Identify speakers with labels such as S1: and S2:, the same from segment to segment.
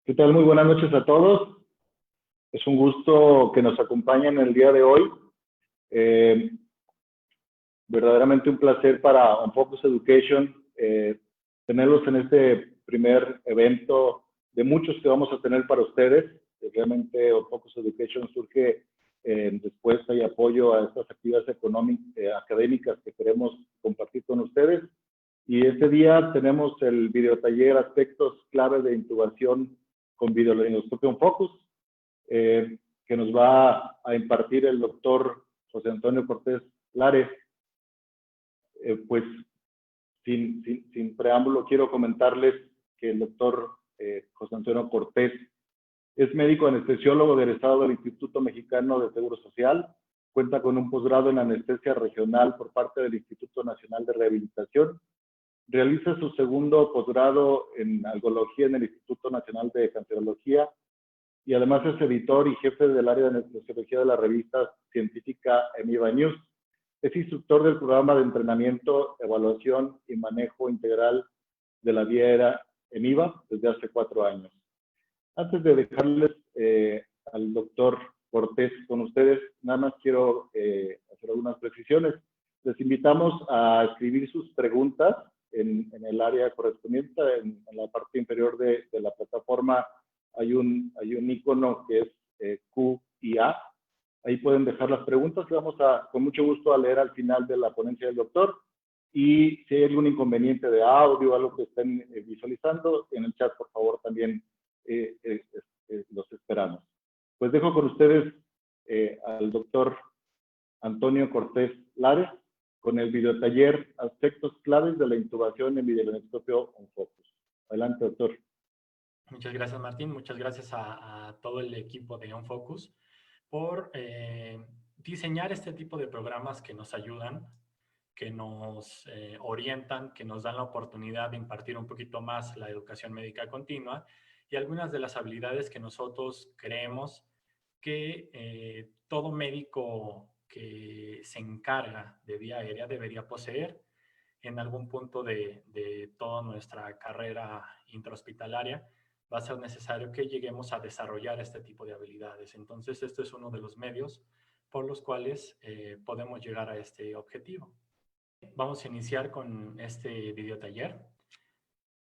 S1: ¿Qué tal? Muy buenas noches a todos. Es un gusto que nos acompañen el día de hoy. Eh, Verdaderamente un placer para OnFocus Education tenerlos en este primer evento de muchos que vamos a tener para ustedes. Realmente OnFocus Education surge en respuesta y apoyo a estas actividades académicas que queremos compartir con ustedes. Y este día tenemos el videotaller Aspectos clave de intubación con videolaringoscopio OnFocus, que nos va a impartir el doctor José Antonio Cortés Lares. Pues sin preámbulo, quiero comentarles que el doctor José Antonio Cortés es médico anestesiólogo egresado del Instituto Mexicano de Seguro Social, cuenta con un posgrado en anestesia regional por parte del Instituto Nacional de Rehabilitación, realiza su segundo posgrado en algología en el Instituto Nacional de Cancerología y además es editor y jefe del área de anestesiología de la revista científica EMIVA News. Es instructor del programa de entrenamiento, evaluación y manejo integral de la vía aérea EMIVA desde hace 4 años. Antes de dejarles al doctor Cortés con ustedes, nada más quiero hacer algunas precisiones. Les invitamos a escribir sus preguntas en el área correspondiente, en la parte inferior de la plataforma hay un icono que es Q y A. Ahí pueden dejar las preguntas que vamos con mucho gusto a leer al final de la ponencia del doctor. Y si hay algún inconveniente de audio o algo que estén visualizando, en el chat, por favor, también los esperamos. Pues dejo con ustedes al doctor Antonio Cortés Lares con el videotaller Aspectos claves de la intubación en videolaringoscopio OnFocus. Adelante, doctor.
S2: Muchas gracias, Martín. Muchas gracias a todo el equipo de OnFocus por diseñar este tipo de programas que nos ayudan, que nos orientan, que nos dan la oportunidad de impartir un poquito más la educación médica continua y algunas de las habilidades que nosotros creemos que todo médico que se encarga de vía aérea debería poseer en algún punto de toda nuestra carrera intrahospitalaria. Va a ser necesario que lleguemos a desarrollar este tipo de habilidades. Entonces, este es uno de los medios por los cuales podemos llegar a este objetivo. Vamos a iniciar con este videotaller.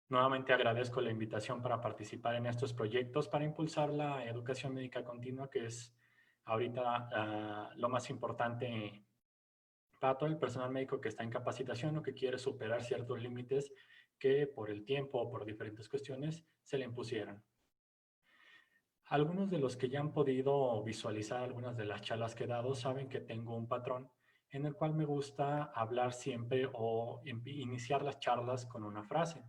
S2: Nuevamente agradezco la invitación para participar en estos proyectos para impulsar la educación médica continua, que es ahorita lo más importante para todo el personal médico que está en capacitación o que quiere superar ciertos límites que por el tiempo o por diferentes cuestiones se le impusieran. Algunos de los que ya han podido visualizar algunas de las charlas que he dado saben que tengo un patrón en el cual me gusta hablar siempre o iniciar las charlas con una frase.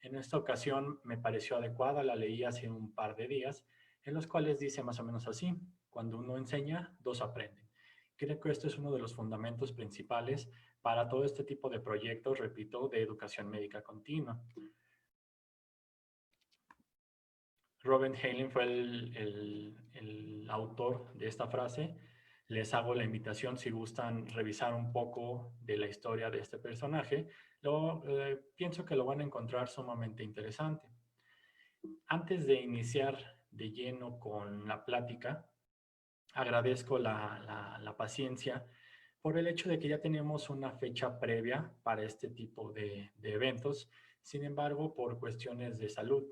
S2: En esta ocasión me pareció adecuada, la leí hace un par de días, en los cuales dice más o menos así: cuando uno enseña, dos aprenden. Creo que esto es uno de los fundamentos principales para todo este tipo de proyectos, repito, de educación médica continua. Robin Halen fue el autor de esta frase. Les hago la invitación, si gustan revisar un poco de la historia de este personaje, pienso que lo van a encontrar sumamente interesante. Antes de iniciar de lleno con la plática, agradezco la paciencia por el hecho de que ya tenemos una fecha previa para este tipo de eventos. Sin embargo, por cuestiones de salud,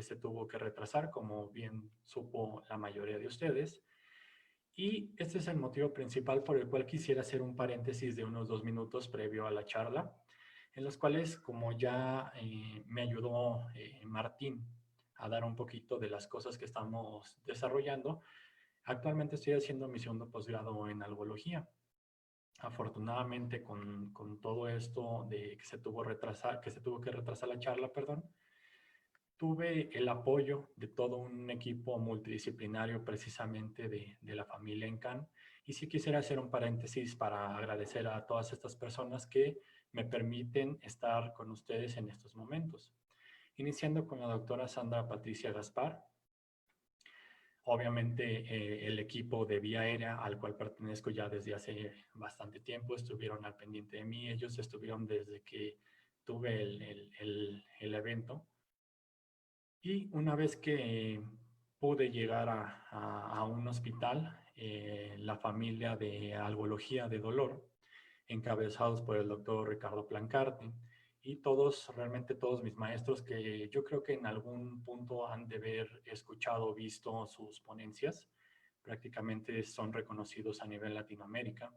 S2: se tuvo que retrasar, como bien supo la mayoría de ustedes. Y este es el motivo principal por el cual quisiera hacer un paréntesis de unos 2 minutos previo a la charla, en los cuales, como ya me ayudó Martín a dar un poquito de las cosas que estamos desarrollando, actualmente estoy haciendo mi segundo posgrado en algología. Afortunadamente, con todo esto de que se tuvo que retrasar la charla, perdón, tuve el apoyo de todo un equipo multidisciplinario precisamente de la familia Encan. Y sí quisiera hacer un paréntesis para agradecer a todas estas personas que me permiten estar con ustedes en estos momentos. Iniciando con la doctora Sandra Patricia Gaspar. Obviamente el equipo de vía aérea al cual pertenezco ya desde hace bastante tiempo estuvieron al pendiente de mí. Ellos estuvieron desde que tuve el evento. Y una vez que pude llegar a un hospital, la familia de algología de dolor, encabezados por el doctor Ricardo Plancarte, y todos, realmente todos mis maestros que yo creo que en algún punto han de haber escuchado o visto sus ponencias, prácticamente son reconocidos a nivel Latinoamérica,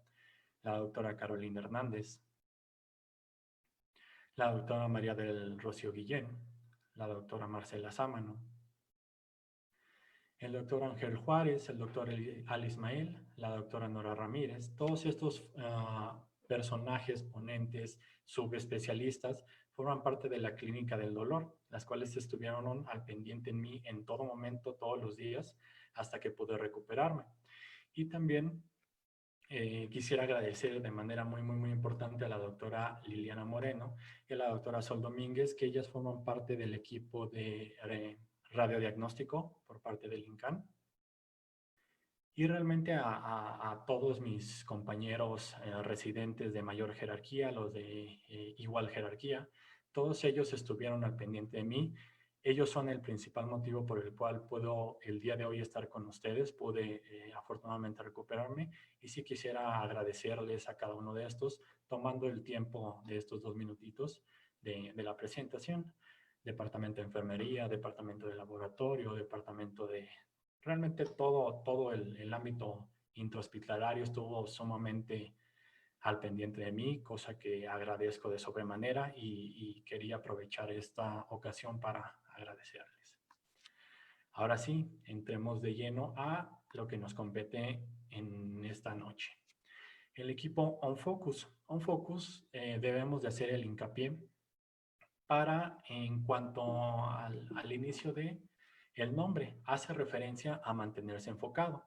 S2: la doctora Carolina Hernández, la doctora María del Rocío Guillén, la doctora Marcela Sámano, el doctor Ángel Juárez, el doctor Al Ismael, la doctora Nora Ramírez, todos estos personajes, ponentes, subespecialistas, forman parte de la clínica del dolor, las cuales estuvieron al pendiente en mí en todo momento, todos los días, hasta que pude recuperarme. Y también quisiera agradecer de manera muy importante a la doctora Liliana Moreno y a la doctora Sol Domínguez, que ellas forman parte del equipo de radiodiagnóstico por parte del INCAN. Y realmente a todos mis compañeros residentes de mayor jerarquía, los de igual jerarquía, todos ellos estuvieron al pendiente de mí. Ellos son el principal motivo por el cual puedo el día de hoy estar con ustedes. Pude afortunadamente recuperarme y sí quisiera agradecerles a cada uno de estos, tomando el tiempo de estos 2 minutitos de la presentación. Departamento de enfermería, departamento de laboratorio, departamento de, realmente todo el ámbito intrahospitalario estuvo sumamente al pendiente de mí, cosa que agradezco de sobremanera y quería aprovechar esta ocasión para agradecerles. Ahora sí, entremos de lleno a lo que nos compete en esta noche. El equipo OnFocus. OnFocus debemos de hacer el hincapié para, en cuanto al inicio de el nombre, hace referencia a mantenerse enfocado.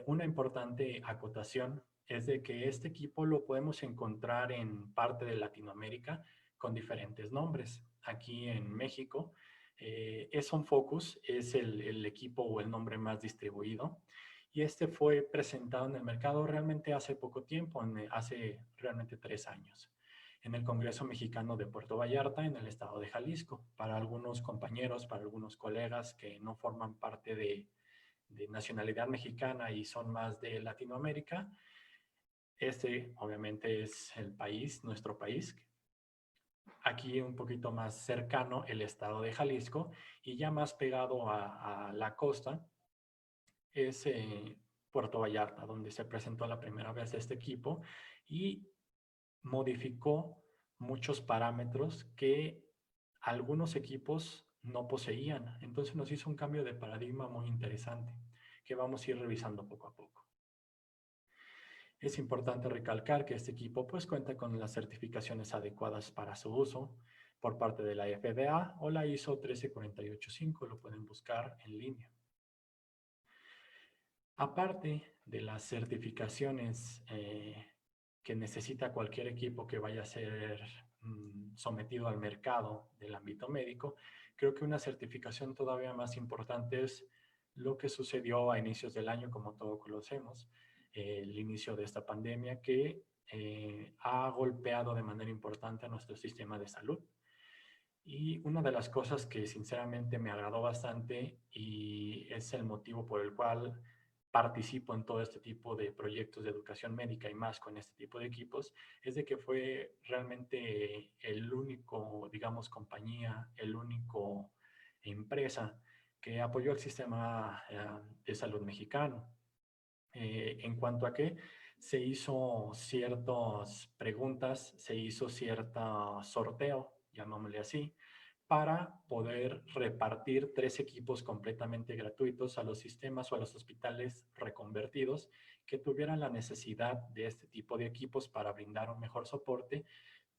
S2: Una importante acotación es de que este equipo lo podemos encontrar en parte de Latinoamérica con diferentes nombres. Aquí en México, OnFocus es el equipo o el nombre más distribuido. Y este fue presentado en el mercado realmente hace poco tiempo, hace realmente 3 años, en el Congreso Mexicano de Puerto Vallarta, en el estado de Jalisco. Para algunos compañeros, para algunos colegas que no forman parte de nacionalidad mexicana y son más de Latinoamérica, este obviamente es el país, nuestro país. Aquí un poquito más cercano el estado de Jalisco y ya más pegado a la costa es Puerto Vallarta, donde se presentó la primera vez este equipo y modificó muchos parámetros que algunos equipos no poseían. Entonces nos hizo un cambio de paradigma muy interesante que vamos a ir revisando poco a poco. Es importante recalcar que este equipo pues cuenta con las certificaciones adecuadas para su uso por parte de la FDA o la ISO 13485, lo pueden buscar en línea. Aparte de las certificaciones que necesita cualquier equipo que vaya a ser sometido al mercado del ámbito médico, creo que una certificación todavía más importante es lo que sucedió a inicios del año, como todos conocemos, el inicio de esta pandemia que ha golpeado de manera importante a nuestro sistema de salud. Y una de las cosas que sinceramente me agradó bastante y es el motivo por el cual participo en todo este tipo de proyectos de educación médica y más con este tipo de equipos, es de que fue realmente el único, digamos, compañía, el único empresa que apoyó el sistema de salud mexicano. En cuanto a que se hizo ciertas preguntas, se hizo cierto sorteo, llamémosle así, para poder repartir 3 equipos completamente gratuitos a los sistemas o a los hospitales reconvertidos que tuvieran la necesidad de este tipo de equipos para brindar un mejor soporte,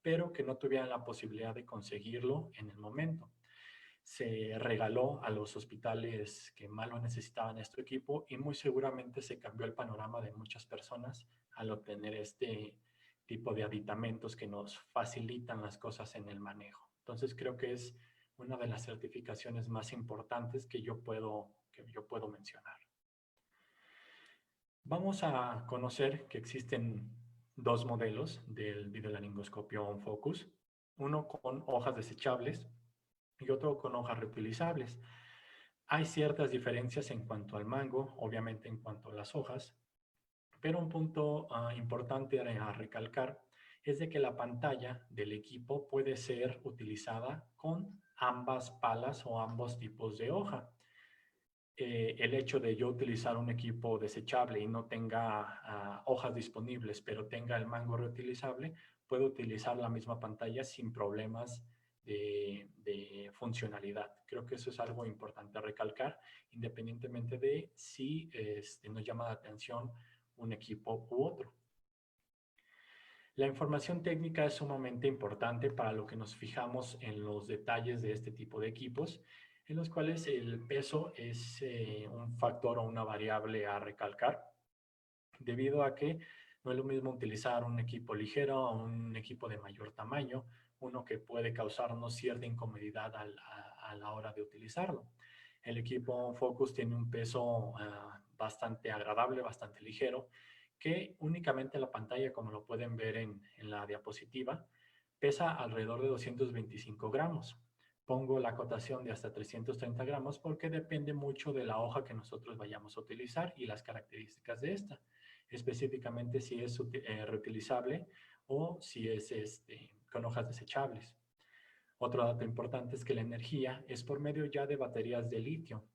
S2: pero que no tuvieran la posibilidad de conseguirlo en el momento. Se regaló a los hospitales que más lo necesitaban este equipo y muy seguramente se cambió el panorama de muchas personas al obtener este tipo de aditamentos que nos facilitan las cosas en el manejo. Entonces creo que es una de las certificaciones más importantes que yo puedo mencionar. Vamos a conocer que existen 2 modelos del videolaringoscopio OnFocus, uno con hojas desechables y otro con hojas reutilizables. Hay ciertas diferencias en cuanto al mango, obviamente en cuanto a las hojas, pero un punto importante a recalcar es de que la pantalla del equipo puede ser utilizada con ambas palas o ambos tipos de hoja. El hecho de yo utilizar un equipo desechable y no tenga hojas disponibles, pero tenga el mango reutilizable, puedo utilizar la misma pantalla sin problemas de funcionalidad. Creo que eso es algo importante a recalcar, independientemente de si nos llama la atención un equipo u otro. La información técnica es sumamente importante para lo que nos fijamos en los detalles de este tipo de equipos, en los cuales el peso es un factor o una variable a recalcar, debido a que no es lo mismo utilizar un equipo ligero o un equipo de mayor tamaño, uno que puede causarnos cierta incomodidad a la hora de utilizarlo. El equipo Focus tiene un peso bastante agradable, bastante ligero, que únicamente la pantalla, como lo pueden ver en la diapositiva, pesa alrededor de 225 gramos. Pongo la acotación de hasta 330 gramos porque depende mucho de la hoja que nosotros vayamos a utilizar y las características de esta. Específicamente si es reutilizable o si es con hojas desechables. Otro dato importante es que la energía es por medio ya de baterías de litio.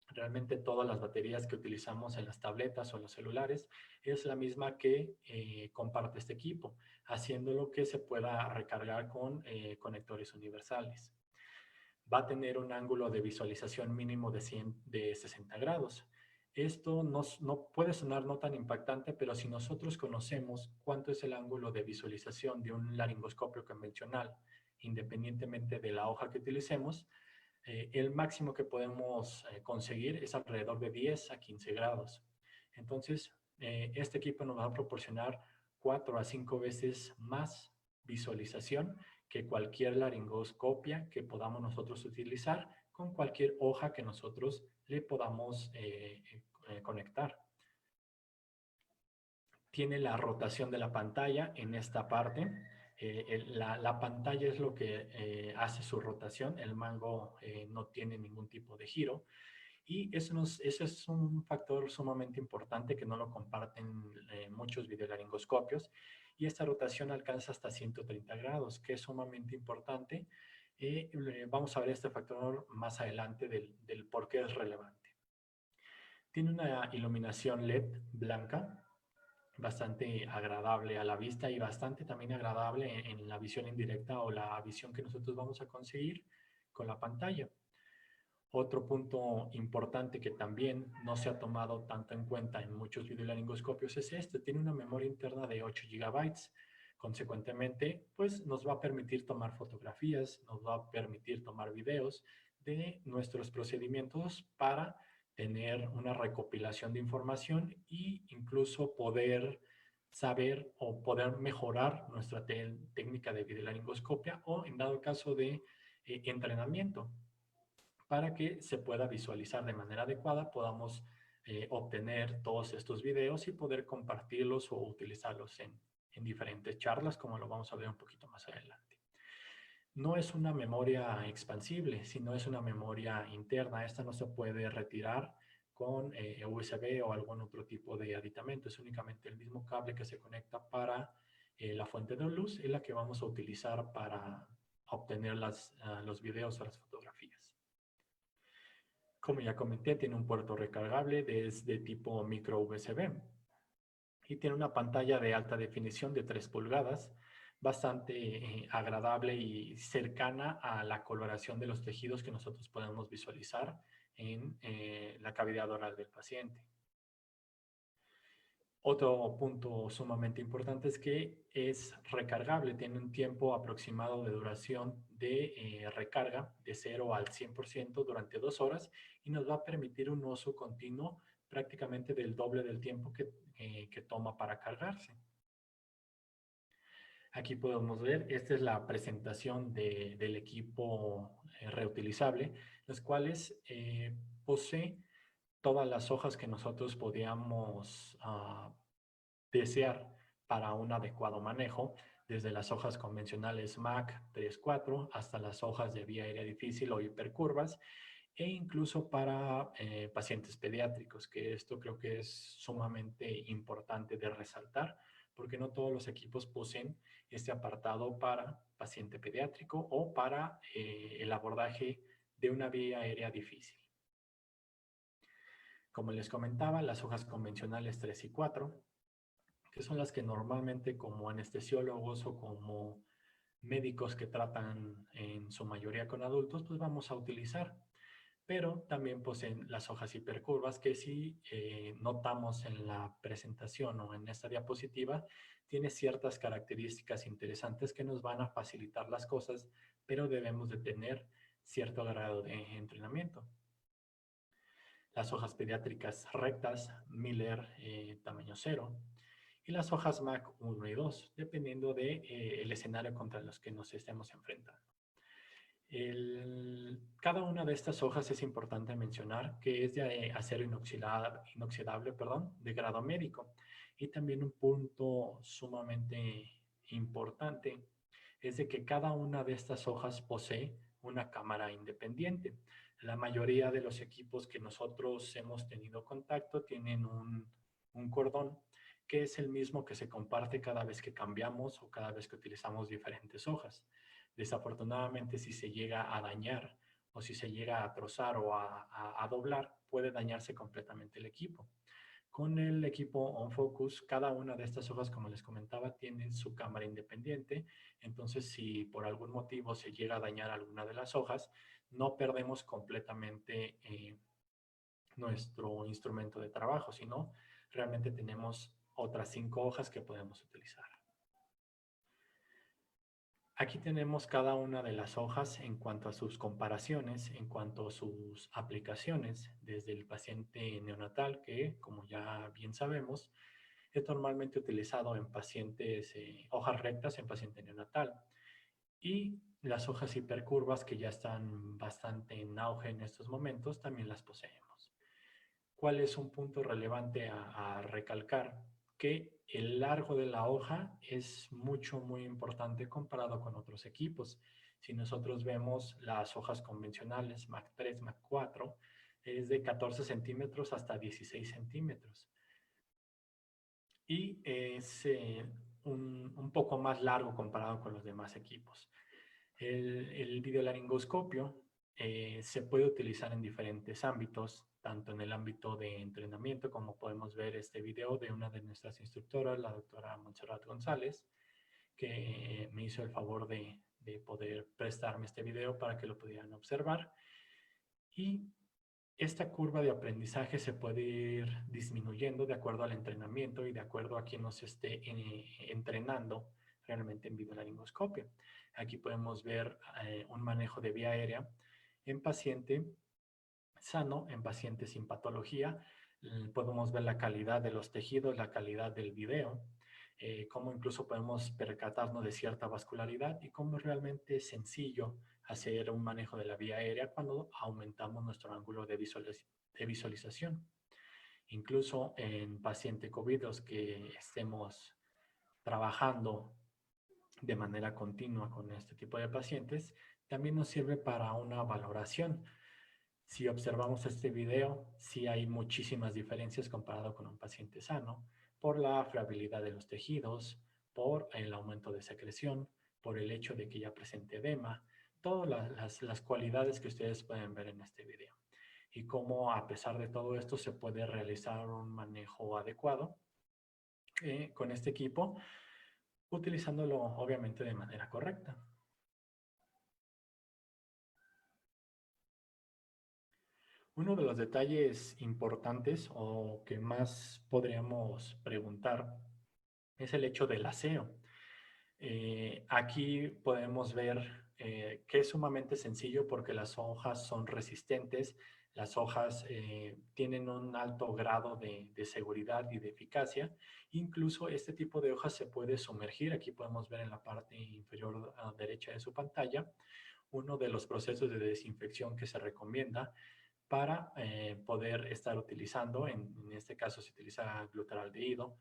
S2: Realmente todas las baterías que utilizamos en las tabletas o en los celulares es la misma que comparte este equipo, haciéndolo que se pueda recargar con conectores universales. Va a tener un ángulo de visualización mínimo de 60 grados. Esto no puede sonar no tan impactante, pero si nosotros conocemos cuánto es el ángulo de visualización de un laringoscopio convencional, independientemente de la hoja que utilicemos, el máximo que podemos conseguir es alrededor de 10 a 15 grados. Entonces, este equipo nos va a proporcionar 4 a 5 veces más visualización que cualquier laringoscopia que podamos nosotros utilizar con cualquier hoja que nosotros le podamos conectar. Tiene la rotación de la pantalla en esta parte. La pantalla es lo que hace su rotación. El mango no tiene ningún tipo de giro. Y eso es un factor sumamente importante que no lo comparten muchos videolaringoscopios. Y esta rotación alcanza hasta 130 grados, que es sumamente importante. Vamos a ver este factor más adelante del por qué es relevante. Tiene una iluminación LED blanca, bastante agradable a la vista y bastante también agradable en la visión indirecta o la visión que nosotros vamos a conseguir con la pantalla. Otro punto importante que también no se ha tomado tanto en cuenta en muchos videolaringoscopios es este. Tiene una memoria interna de 8 GB. Consecuentemente, pues nos va a permitir tomar fotografías, nos va a permitir tomar videos de nuestros procedimientos para tener una recopilación de información e incluso poder saber o poder mejorar nuestra técnica de videolaringoscopia o en dado caso de entrenamiento, para que se pueda visualizar de manera adecuada, podamos obtener todos estos videos y poder compartirlos o utilizarlos en diferentes charlas, como lo vamos a ver un poquito más adelante. No es una memoria expansible, sino es una memoria interna. Esta no se puede retirar con USB o algún otro tipo de aditamento. Es únicamente el mismo cable que se conecta para la fuente de luz y la que vamos a utilizar para obtener los videos o las fotografías. Como ya comenté, tiene un puerto recargable de tipo micro USB y tiene una pantalla de alta definición de 3 pulgadas, bastante agradable y cercana a la coloración de los tejidos que nosotros podemos visualizar en la cavidad oral del paciente. Otro punto sumamente importante es que es recargable, tiene un tiempo aproximado de duración de recarga de 0 al 100% durante 2 horas y nos va a permitir un uso continuo prácticamente del doble del tiempo que toma para cargarse. Aquí podemos ver, esta es la presentación del equipo reutilizable, los cuales posee todas las hojas que nosotros podíamos desear para un adecuado manejo, desde las hojas convencionales MAC 3-4 hasta las hojas de vía aérea difícil o hipercurvas, e incluso para pacientes pediátricos, que esto creo que es sumamente importante de resaltar, porque no todos los equipos poseen este apartado para paciente pediátrico o para el abordaje de una vía aérea difícil. Como les comentaba, las hojas convencionales 3 y 4, que son las que normalmente como anestesiólogos o como médicos que tratan en su mayoría con adultos, pues vamos a utilizar. Pero también poseen las hojas hipercurvas que si notamos en la presentación o en esta diapositiva, tiene ciertas características interesantes que nos van a facilitar las cosas, pero debemos de tener cierto grado de entrenamiento. Las hojas pediátricas rectas, Miller tamaño 0, y las hojas MAC 1 y 2, dependiendo del escenario contra los que nos estemos enfrentando. Cada una de estas hojas es importante mencionar que es de acero inoxidable, de grado médico. Y también un punto sumamente importante es de que cada una de estas hojas posee una cámara independiente. La mayoría de los equipos que nosotros hemos tenido contacto tienen un cordón que es el mismo que se comparte cada vez que cambiamos o cada vez que utilizamos diferentes hojas. Desafortunadamente, si se llega a dañar o si se llega a trozar o a doblar, puede dañarse completamente el equipo. Con el equipo OnFocus, cada una de estas hojas, como les comentaba, tienen su cámara independiente. Entonces, si por algún motivo se llega a dañar alguna de las hojas, no perdemos completamente nuestro instrumento de trabajo, sino realmente tenemos otras 5 hojas que podemos utilizar. Aquí tenemos cada una de las hojas en cuanto a sus comparaciones, en cuanto a sus aplicaciones, desde el paciente neonatal, que como ya bien sabemos, es normalmente utilizado en pacientes, hojas rectas en paciente neonatal, y las hojas hipercurvas que ya están bastante en auge en estos momentos, también las poseemos. ¿Cuál es un punto relevante a recalcar? Que el largo de la hoja es muy importante comparado con otros equipos. Si nosotros vemos las hojas convencionales MAC 3, MAC 4, es de 14 centímetros hasta 16 centímetros. Y es un poco más largo comparado con los demás equipos. El videolaringoscopio se puede utilizar en diferentes ámbitos, tanto en el ámbito de entrenamiento, como podemos ver este video de una de nuestras instructoras, la doctora Montserrat González, que me hizo el favor de poder prestarme este video para que lo pudieran observar. Y esta curva de aprendizaje se puede ir disminuyendo de acuerdo al entrenamiento y de acuerdo a quien nos esté entrenando realmente en videolaringoscopio. Aquí podemos ver un manejo de vía aérea en paciente sano, en paciente sin patología. Podemos ver la calidad de los tejidos, la calidad del video, cómo incluso podemos percatarnos de cierta vascularidad y cómo es realmente sencillo hacer un manejo de la vía aérea cuando aumentamos nuestro ángulo de visualización. Incluso en paciente COVID, los que estemos trabajando de manera continua con este tipo de pacientes, también nos sirve para una valoración. Si observamos este video, sí hay muchísimas diferencias comparado con un paciente sano, por la friabilidad de los tejidos, por el aumento de secreción, por el hecho de que ya presente edema, todas las cualidades que ustedes pueden ver en este video. Y cómo a pesar de todo esto se puede realizar un manejo adecuado con este equipo, utilizándolo obviamente de manera correcta. Uno de los detalles importantes o que más podríamos preguntar es el hecho del aseo. Aquí podemos ver que es sumamente sencillo porque las hojas son resistentes, las hojas tienen un alto grado de seguridad y de eficacia. Incluso este tipo de hojas se puede sumergir. Aquí podemos ver en la parte inferior derecha de su pantalla uno de los procesos de desinfección que se recomienda para poder estar utilizando, en este caso se utiliza glutaraldehído,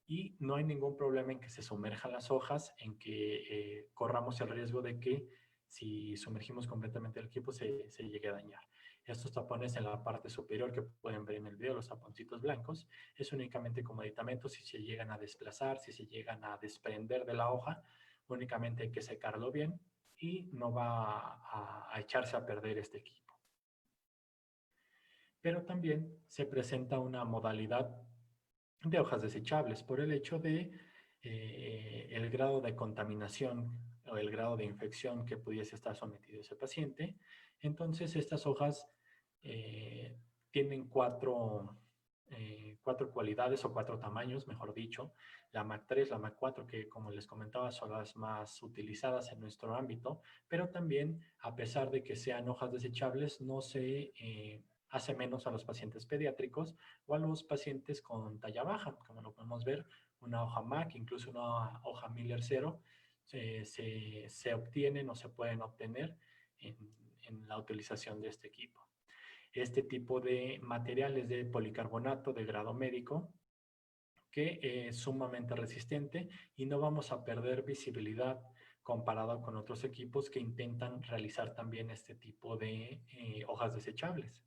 S2: y no hay ningún problema en que se sumerjan las hojas, en que corramos el riesgo de que si sumergimos completamente el equipo se llegue a dañar. Estos tapones en la parte superior que pueden ver en el video, los taponcitos blancos, es únicamente como aditamento. Si se llegan a desplazar, si se llegan a desprender de la hoja, únicamente hay que secarlo bien y no va a echarse a perder este equipo. Pero también se presenta una modalidad de hojas desechables por el hecho de el grado de contaminación o el grado de infección que pudiese estar sometido ese paciente. Entonces, estas hojas tienen cuatro cualidades o 4 tamaños, mejor dicho. La MAC 3, la MAC 4, que como les comentaba son las más utilizadas en nuestro ámbito, pero también, a pesar de que sean hojas desechables, no se hace menos a los pacientes pediátricos o a los pacientes con talla baja, como lo podemos ver, una hoja MAC, incluso una hoja Miller 0, se obtienen o se pueden obtener en la utilización de este equipo. Este tipo de materiales de policarbonato de grado médico que es sumamente resistente y no vamos a perder visibilidad comparado con otros equipos que intentan realizar también este tipo de hojas desechables.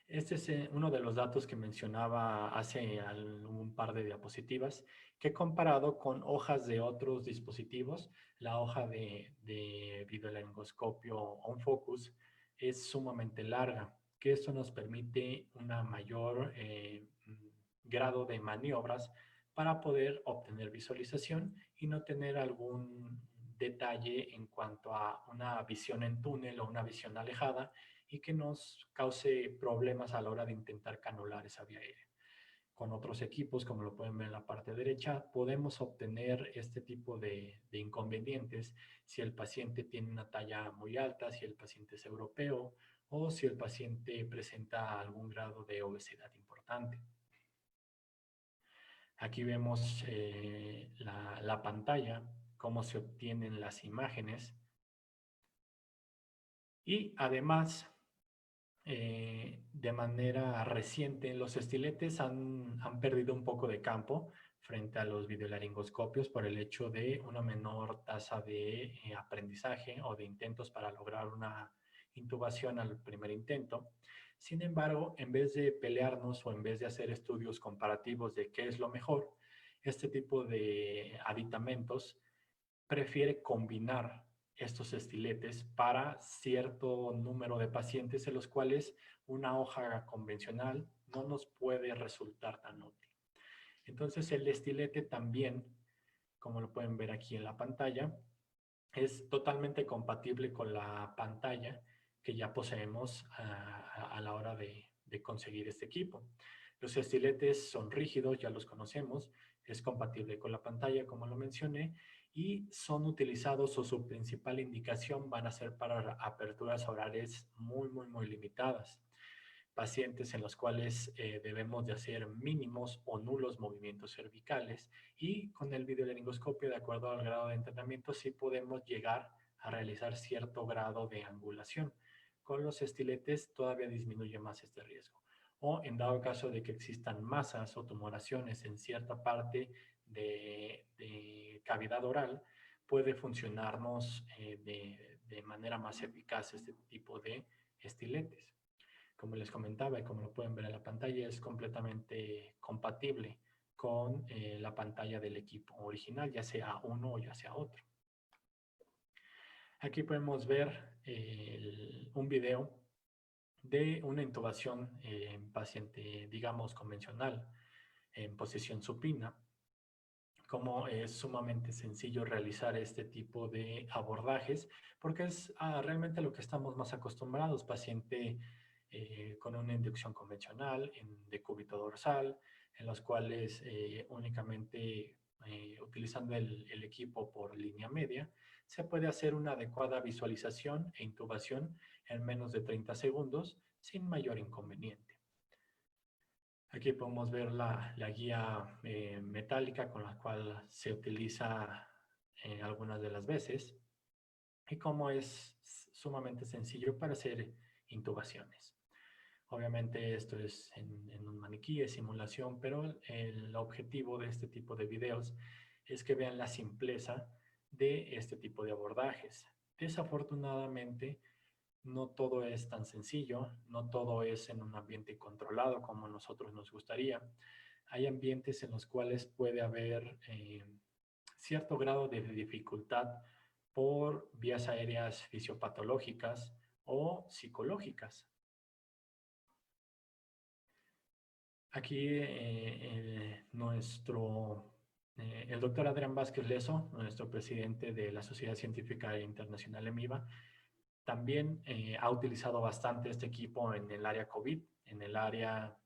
S2: Este es uno de los datos que mencionaba hace un par de diapositivas, que comparado con hojas de otros dispositivos, la hoja de videolaringoscopio OnFocus es sumamente larga, que esto nos permite una mayor grado de maniobras para poder obtener visualización y no tener algún detalle en cuanto a una visión en túnel o una visión alejada y que nos cause problemas a la hora de intentar canular esa vía aérea. Con otros equipos, como lo pueden ver en la parte derecha, podemos obtener este tipo de inconvenientes si el paciente tiene una talla muy alta, si el paciente es europeo o si el paciente presenta algún grado de obesidad importante. Aquí vemos la pantalla, cómo se obtienen las imágenes y además de manera reciente, los estiletes han perdido un poco de campo frente a los videolaringoscopios por el hecho de una menor tasa de aprendizaje o de intentos para lograr una intubación al primer intento. Sin embargo, en vez de pelearnos o en vez de hacer estudios comparativos de qué es lo mejor, este tipo de aditamentos prefiere combinar estos estiletes para cierto número de pacientes en los cuales una hoja convencional no nos puede resultar tan útil. Entonces el estilete también, como lo pueden ver aquí en la pantalla, es totalmente compatible con la pantalla que ya poseemos a la hora de conseguir este equipo. Los estiletes son rígidos, ya los conocemos, es compatible con la pantalla, como lo mencioné, y son utilizados o su principal indicación van a ser para aperturas orales muy limitadas. Pacientes en los cuales debemos de hacer mínimos o nulos movimientos cervicales y con el videolaringoscopio, de acuerdo al grado de entrenamiento, sí podemos llegar a realizar cierto grado de angulación. Con los estiletes todavía disminuye más este riesgo. O en dado caso de que existan masas o tumoraciones en cierta parte de cavidad oral, puede funcionarnos de manera más eficaz este tipo de estiletes. Como les comentaba y como lo pueden ver en la pantalla, es completamente compatible con la pantalla del equipo original, ya sea uno o ya sea otro. Aquí podemos ver un video de una intubación en paciente, digamos, convencional, en posición supina. Cómo es sumamente sencillo realizar este tipo de abordajes, porque es realmente lo que estamos más acostumbrados, paciente con una inducción convencional, en decúbito dorsal, en los cuales únicamente utilizando el equipo por línea media, se puede hacer una adecuada visualización e intubación en menos de 30 segundos sin mayor inconveniente. Aquí podemos ver la guía metálica con la cual se utiliza algunas de las veces y cómo es sumamente sencillo para hacer intubaciones. Obviamente esto es en un maniquí, es simulación, pero el objetivo de este tipo de videos es que vean la simpleza de este tipo de abordajes. Desafortunadamente, no todo es tan sencillo, no todo es en un ambiente controlado como a nosotros nos gustaría. Hay ambientes en los cuales puede haber cierto grado de dificultad por vías aéreas fisiopatológicas o psicológicas. Aquí el doctor Adrián Vázquez Leso, nuestro presidente de la Sociedad Científica Internacional EMIVA, también ha utilizado bastante este equipo en el área COVID, en el área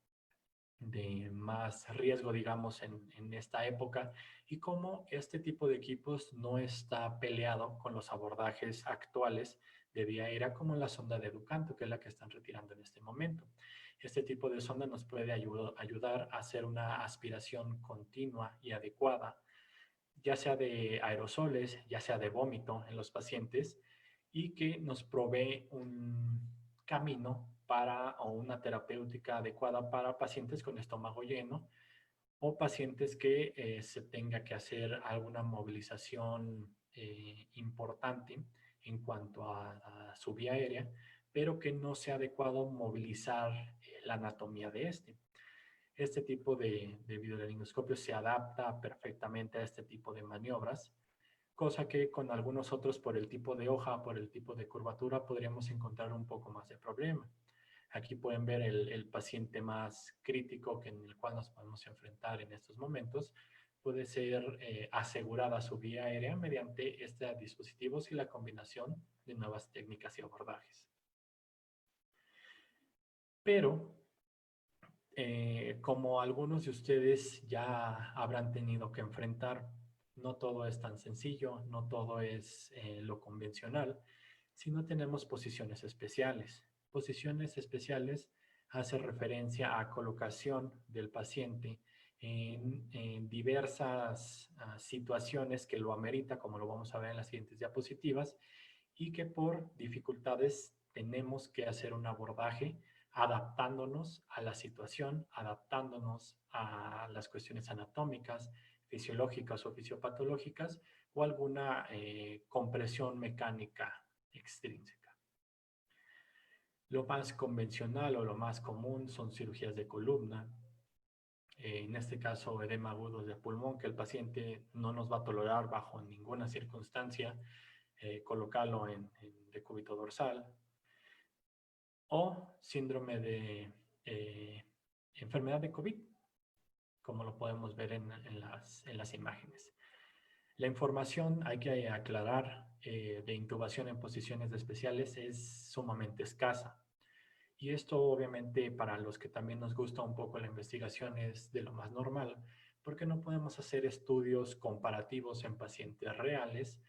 S2: de más riesgo, digamos, en esta época, y cómo este tipo de equipos no está peleado con los abordajes actuales de vía aérea como la sonda de Educanto, que es la que están retirando en este momento. Este tipo de sonda nos puede ayudar a hacer una aspiración continua y adecuada, ya sea de aerosoles, ya sea de vómito en los pacientes, y que nos provee un camino o una terapéutica adecuada para pacientes con estómago lleno o pacientes que se tenga que hacer alguna movilización importante en cuanto a su vía aérea, pero que no sea adecuado movilizar la anatomía de este. Este tipo de videolaringoscopio se adapta perfectamente a este tipo de maniobras, cosa que con algunos otros por el tipo de hoja, por el tipo de curvatura, podríamos encontrar un poco más de problema. Aquí pueden ver el paciente más crítico en el cual nos podemos enfrentar en estos momentos. Puede ser asegurada su vía aérea mediante estos dispositivos y la combinación de nuevas técnicas y abordajes. Pero, como algunos de ustedes ya habrán tenido que enfrentar, no todo es tan sencillo, no todo es lo convencional, sino tenemos posiciones especiales. Posiciones especiales hace referencia a colocación del paciente en diversas situaciones que lo amerita, como lo vamos a ver en las siguientes diapositivas, y que por dificultades tenemos que hacer un abordaje adaptándonos a la situación, adaptándonos a las cuestiones anatómicas, fisiológicas o fisiopatológicas o alguna compresión mecánica extrínseca. Lo más convencional o lo más común son cirugías de columna, en este caso edema agudo de pulmón, que el paciente no nos va a tolerar bajo ninguna circunstancia colocarlo en decúbito dorsal, o síndrome de enfermedad de COVID, como lo podemos ver en las imágenes. La información, hay que aclarar, de intubación en posiciones especiales es sumamente escasa. Y esto obviamente para los que también nos gusta un poco la investigación es de lo más normal, porque no podemos hacer estudios comparativos en pacientes reales,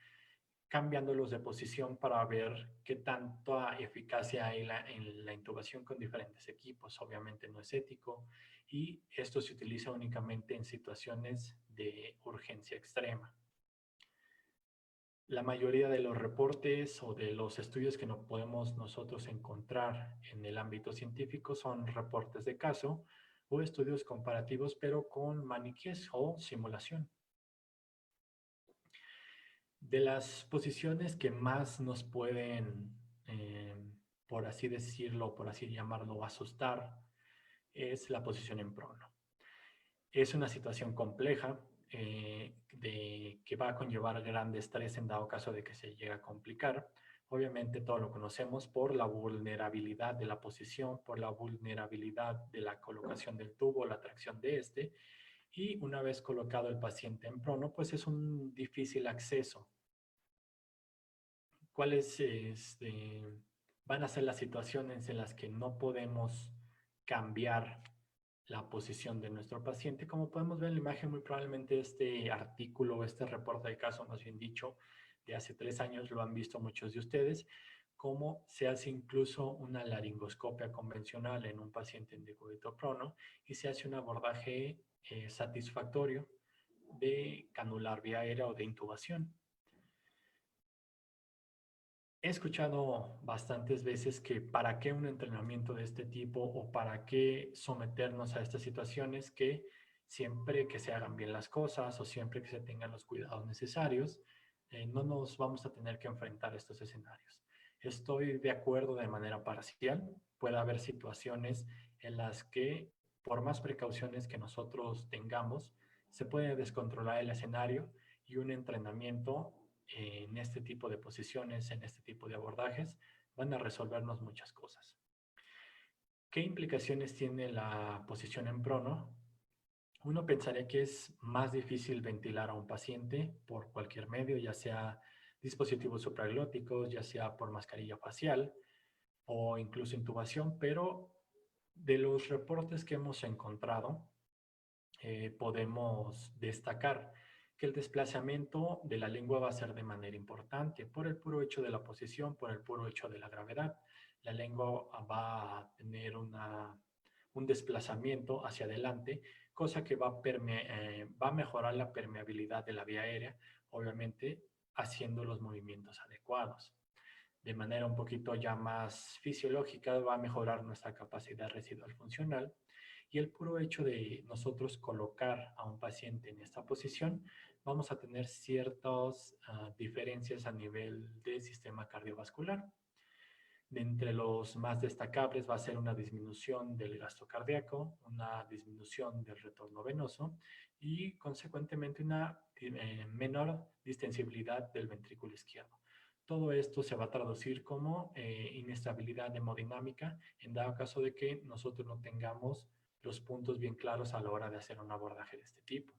S2: cambiándolos de posición para ver qué tanta eficacia hay en la intubación con diferentes equipos. Obviamente no es ético y esto se utiliza únicamente en situaciones de urgencia extrema. La mayoría de los reportes o de los estudios que no podemos nosotros encontrar en el ámbito científico son reportes de caso o estudios comparativos, pero con maniquíes o simulación. De las posiciones que más nos pueden, por así decirlo, por así llamarlo, asustar, es la posición en prono. Es una situación compleja que va a conllevar gran estrés en dado caso de que se llegue a complicar. Obviamente todo lo conocemos por la vulnerabilidad de la posición, por la vulnerabilidad de la colocación del tubo, la tracción de este, y una vez colocado el paciente en prono, pues es un difícil acceso. ¿Cuáles van a ser las situaciones en las que no podemos cambiar la posición de nuestro paciente? Como podemos ver en la imagen, muy probablemente este artículo, este reporte de caso, más bien dicho, de hace 3 años, lo han visto muchos de ustedes, cómo se hace incluso una laringoscopia convencional en un paciente en decúbito prono y se hace un abordaje satisfactorio de canular vía aérea o de intubación. he escuchado bastantes veces que para qué un entrenamiento de este tipo o para qué someternos a estas situaciones que siempre que se hagan bien las cosas o siempre que se tengan los cuidados necesarios, no nos vamos a tener que enfrentar a estos escenarios. Estoy de acuerdo de manera parcial. Puede haber situaciones en las que, por más precauciones que nosotros tengamos, se puede descontrolar el escenario y un entrenamiento en este tipo de posiciones, en este tipo de abordajes, van a resolvernos muchas cosas. ¿Qué implicaciones tiene la posición en prono? Uno pensaría que es más difícil ventilar a un paciente por cualquier medio, ya sea dispositivos supraglóticos, ya sea por mascarilla facial o incluso intubación, pero de los reportes que hemos encontrado, podemos destacar que el desplazamiento de la lengua va a ser de manera importante por el puro hecho de la posición, por el puro hecho de la gravedad. La lengua va a tener un desplazamiento hacia adelante, cosa que va a mejorar la permeabilidad de la vía aérea, obviamente haciendo los movimientos adecuados. De manera un poquito ya más fisiológica va a mejorar nuestra capacidad residual funcional y el puro hecho de nosotros colocar a un paciente en esta posición, vamos a tener ciertas diferencias a nivel del sistema cardiovascular. De entre los más destacables va a ser una disminución del gasto cardíaco, una disminución del retorno venoso y consecuentemente una menor distensibilidad del ventrículo izquierdo. Todo esto se va a traducir como inestabilidad hemodinámica en dado caso de que nosotros no tengamos los puntos bien claros a la hora de hacer un abordaje de este tipo.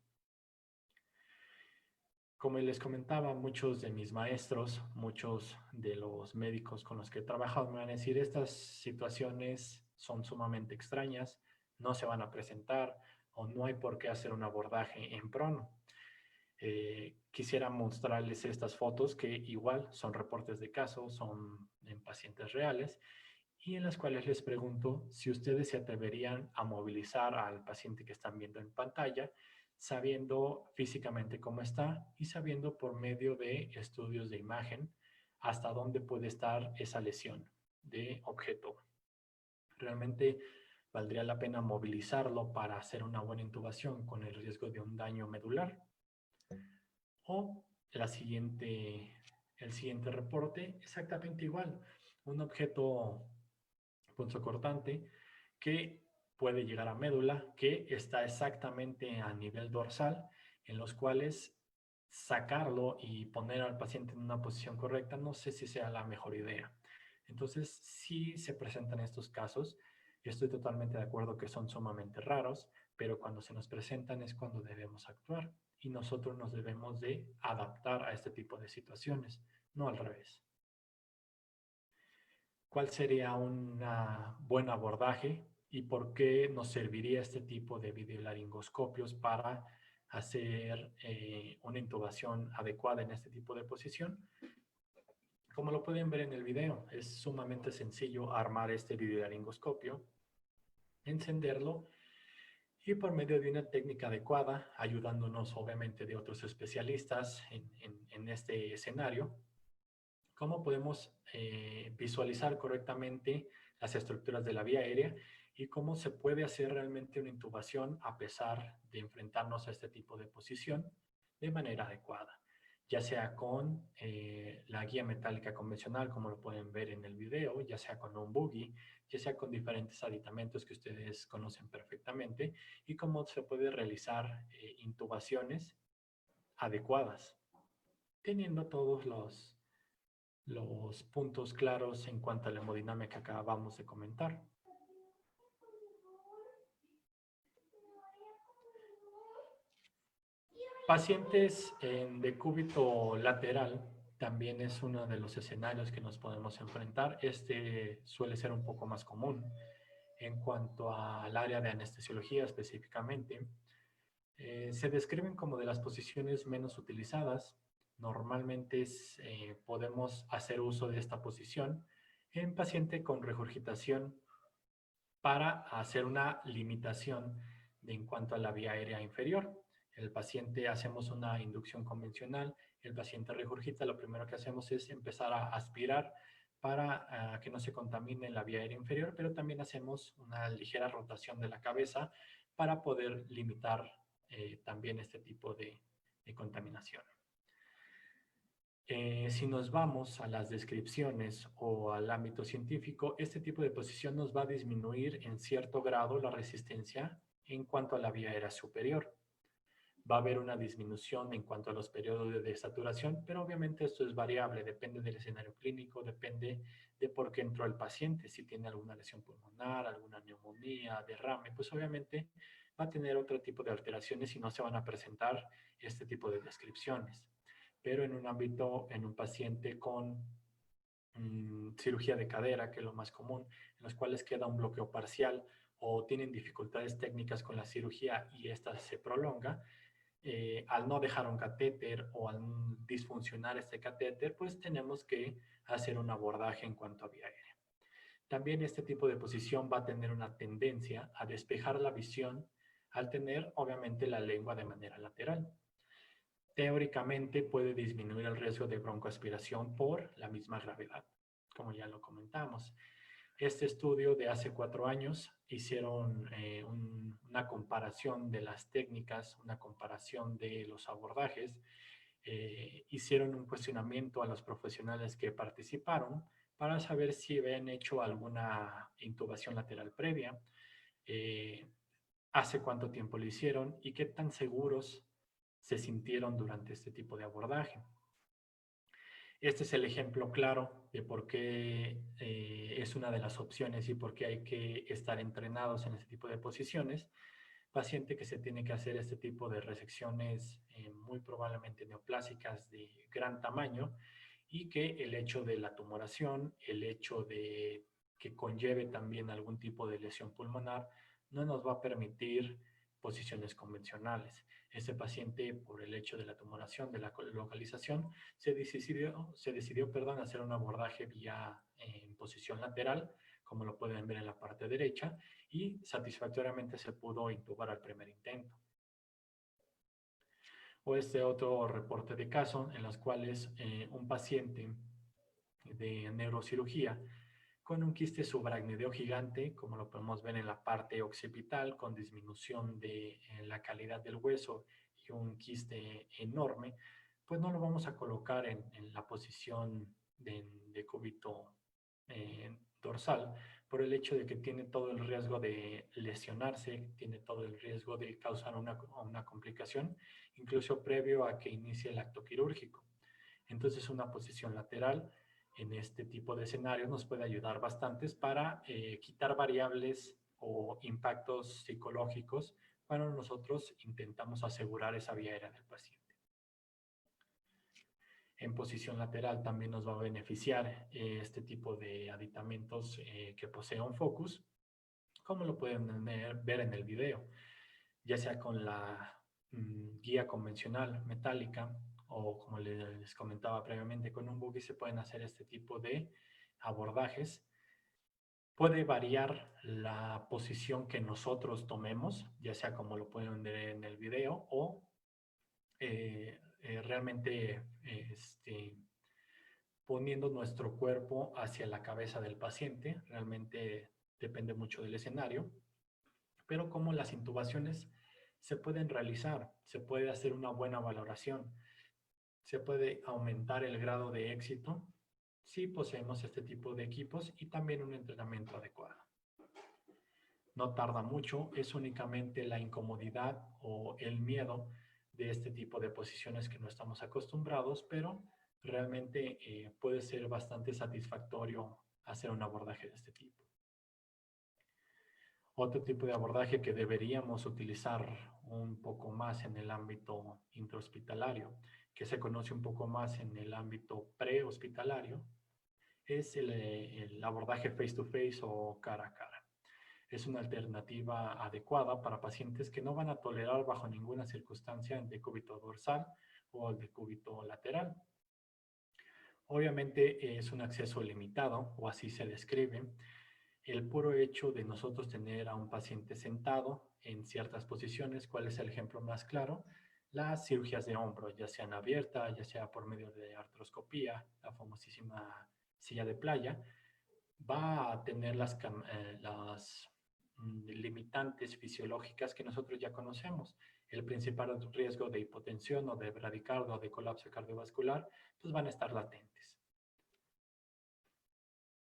S2: Como les comentaba, muchos de mis maestros, muchos de los médicos con los que he trabajado me van a decir, estas situaciones son sumamente extrañas, no se van a presentar o no hay por qué hacer un abordaje en prono. Quisiera mostrarles estas fotos que igual son reportes de casos, son en pacientes reales y en las cuales les pregunto si ustedes se atreverían a movilizar al paciente que están viendo en pantalla, sabiendo físicamente cómo está y sabiendo por medio de estudios de imagen hasta dónde puede estar esa lesión de objeto. Realmente valdría la pena movilizarlo para hacer una buena intubación con el riesgo de un daño medular. O el siguiente reporte, exactamente igual, un objeto punzocortante que puede llegar a médula, que está exactamente a nivel dorsal, en los cuales sacarlo y poner al paciente en una posición correcta, no sé si sea la mejor idea. Entonces, sí se presentan estos casos, y estoy totalmente de acuerdo que son sumamente raros, pero cuando se nos presentan es cuando debemos actuar y nosotros nos debemos de adaptar a este tipo de situaciones, no al revés. ¿Cuál sería un buen abordaje y por qué nos serviría este tipo de videolaringoscopios para hacer una intubación adecuada en este tipo de posición? Como lo pueden ver en el video, es sumamente sencillo armar este videolaringoscopio, encenderlo y por medio de una técnica adecuada, ayudándonos obviamente de otros especialistas en este escenario, cómo podemos visualizar correctamente las estructuras de la vía aérea y cómo se puede hacer realmente una intubación a pesar de enfrentarnos a este tipo de posición de manera adecuada, ya sea con la guía metálica convencional, como lo pueden ver en el video, ya sea con un buggy, ya sea con diferentes aditamentos que ustedes conocen perfectamente y cómo se puede realizar intubaciones adecuadas, teniendo todos los puntos claros en cuanto a la hemodinámica que acabamos de comentar. Pacientes en decúbito lateral también es uno de los escenarios que nos podemos enfrentar. Este suele ser un poco más común en cuanto al área de anestesiología específicamente. Se describen como de las posiciones menos utilizadas. Normalmente podemos hacer uso de esta posición en paciente con regurgitación para hacer una limitación en cuanto a la vía aérea inferior. El paciente hacemos una inducción convencional el paciente regurgita, lo primero que hacemos es empezar a aspirar para que no se contamine la vía aérea inferior, pero también hacemos una ligera rotación de la cabeza para poder limitar también este tipo de contaminación. Si nos vamos a las descripciones o al ámbito científico, este tipo de posición nos va a disminuir en cierto grado la resistencia en cuanto a la vía aérea superior. Va a haber una disminución en cuanto a los periodos de desaturación, pero obviamente esto es variable, depende del escenario clínico, depende de por qué entró el paciente, si tiene alguna lesión pulmonar, alguna neumonía, derrame, pues obviamente va a tener otro tipo de alteraciones y no se van a presentar este tipo de descripciones. Pero en un ámbito, en un paciente con cirugía de cadera, que es lo más común, en los cuales queda un bloqueo parcial o tienen dificultades técnicas con la cirugía y esta se prolonga, al no dejar un catéter o al disfuncionar este catéter, pues tenemos que hacer un abordaje en cuanto a vía aérea. También este tipo de posición va a tener una tendencia a despejar la visión al tener obviamente la lengua de manera lateral. Teóricamente puede disminuir el riesgo de broncoaspiración por la misma gravedad, como ya lo comentamos. Este estudio de hace 4 años hicieron una comparación de las técnicas, una comparación de los abordajes, hicieron un cuestionamiento a los profesionales que participaron para saber si habían hecho alguna intubación lateral previa, hace cuánto tiempo lo hicieron y qué tan seguros se sintieron durante este tipo de abordaje. Este es el ejemplo claro de por qué es una de las opciones y por qué hay que estar entrenados en este tipo de posiciones. Paciente que se tiene que hacer este tipo de resecciones muy probablemente neoplásicas de gran tamaño y que el hecho de la tumoración, el hecho de que conlleve también algún tipo de lesión pulmonar, no nos va a permitir posiciones convencionales. Este paciente, por el hecho de la tumoración, de la localización, se decidió hacer un abordaje vía en posición lateral, como lo pueden ver en la parte derecha, y satisfactoriamente se pudo intubar al primer intento. O este otro reporte de caso en los cuales un paciente de neurocirugía con un quiste subaracnoideo gigante, como lo podemos ver en la parte occipital, con disminución de la calidad del hueso y un quiste enorme, pues no lo vamos a colocar en la posición de cúbito dorsal, por el hecho de que tiene todo el riesgo de lesionarse, tiene todo el riesgo de causar una complicación, incluso previo a que inicie el acto quirúrgico. Entonces, una posición lateral en este tipo de escenarios nos puede ayudar bastantes para quitar variables o impactos psicológicos cuando nosotros intentamos asegurar esa vía aérea del paciente. En posición lateral también nos va a beneficiar este tipo de aditamentos que posee un focus, como lo pueden ver en el video, ya sea con la guía convencional metálica o como les comentaba previamente con un buggy se pueden hacer este tipo de abordajes. Puede variar la posición que nosotros tomemos, ya sea como lo pueden ver en el video o realmente poniendo nuestro cuerpo hacia la cabeza del paciente. Realmente depende mucho del escenario, pero como las intubaciones se pueden realizar, se puede hacer una buena valoración, se puede aumentar el grado de éxito si poseemos este tipo de equipos y también un entrenamiento adecuado. No tarda mucho, es únicamente la incomodidad o el miedo de este tipo de posiciones que no estamos acostumbrados, pero realmente puede ser bastante satisfactorio hacer un abordaje de este tipo. Otro tipo de abordaje que deberíamos utilizar un poco más en el ámbito intrahospitalario, que se conoce un poco más en el ámbito prehospitalario, es el abordaje face-to-face o cara a cara. Es una alternativa adecuada para pacientes que no van a tolerar bajo ninguna circunstancia el decúbito dorsal o el decúbito lateral. Obviamente es un acceso limitado, o así se describe. El puro hecho de nosotros tener a un paciente sentado en ciertas posiciones, ¿cuál es el ejemplo más claro? las cirugías de hombro, ya sean abiertas, ya sea por medio de artroscopía, la famosísima silla de playa, va a tener las limitantes fisiológicas que nosotros ya conocemos. El principal riesgo de hipotensión o de bradicardio o de colapso cardiovascular, pues van a estar latentes.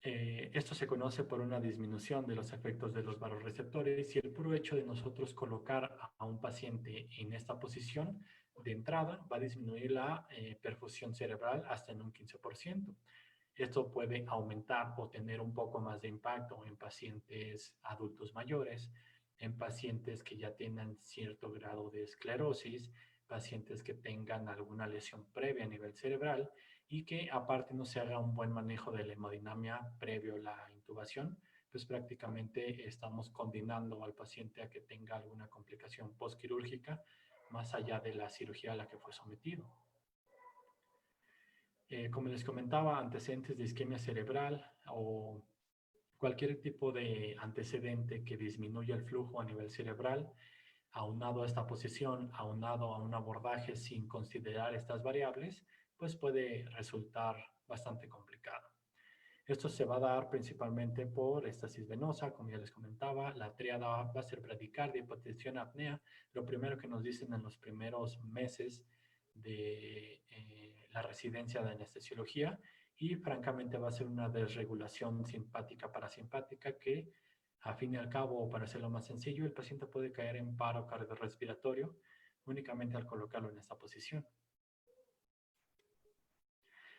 S2: Esto se conoce por una disminución de los efectos de los vasoreceptores, y el puro hecho de nosotros colocar a un paciente en esta posición de entrada va a disminuir la perfusión cerebral hasta en un 15%. Esto puede aumentar o tener un poco más de impacto en pacientes adultos mayores, en pacientes que ya tengan cierto grado de esclerosis, pacientes que tengan alguna lesión previa a nivel cerebral y que aparte no se haga un buen manejo de la hemodinamia previo a la intubación, pues prácticamente estamos condenando al paciente a que tenga alguna complicación postquirúrgica más allá de la cirugía a la que fue sometido. Como les comentaba, antecedentes de isquemia cerebral o cualquier tipo de antecedente que disminuya el flujo a nivel cerebral, aunado a esta posición, aunado a un abordaje sin considerar estas variables, pues puede resultar bastante complicado. Esto se va a dar principalmente por estasis venosa, como ya les comentaba. La tríada va a ser bradicardia, hipotensión, apnea. Lo primero que nos dicen en los primeros meses de la residencia de anestesiología, y francamente va a ser una desregulación simpática parasimpática que, a fin y al cabo, para hacerlo más sencillo, el paciente puede caer en paro cardiorrespiratorio únicamente al colocarlo en esta posición.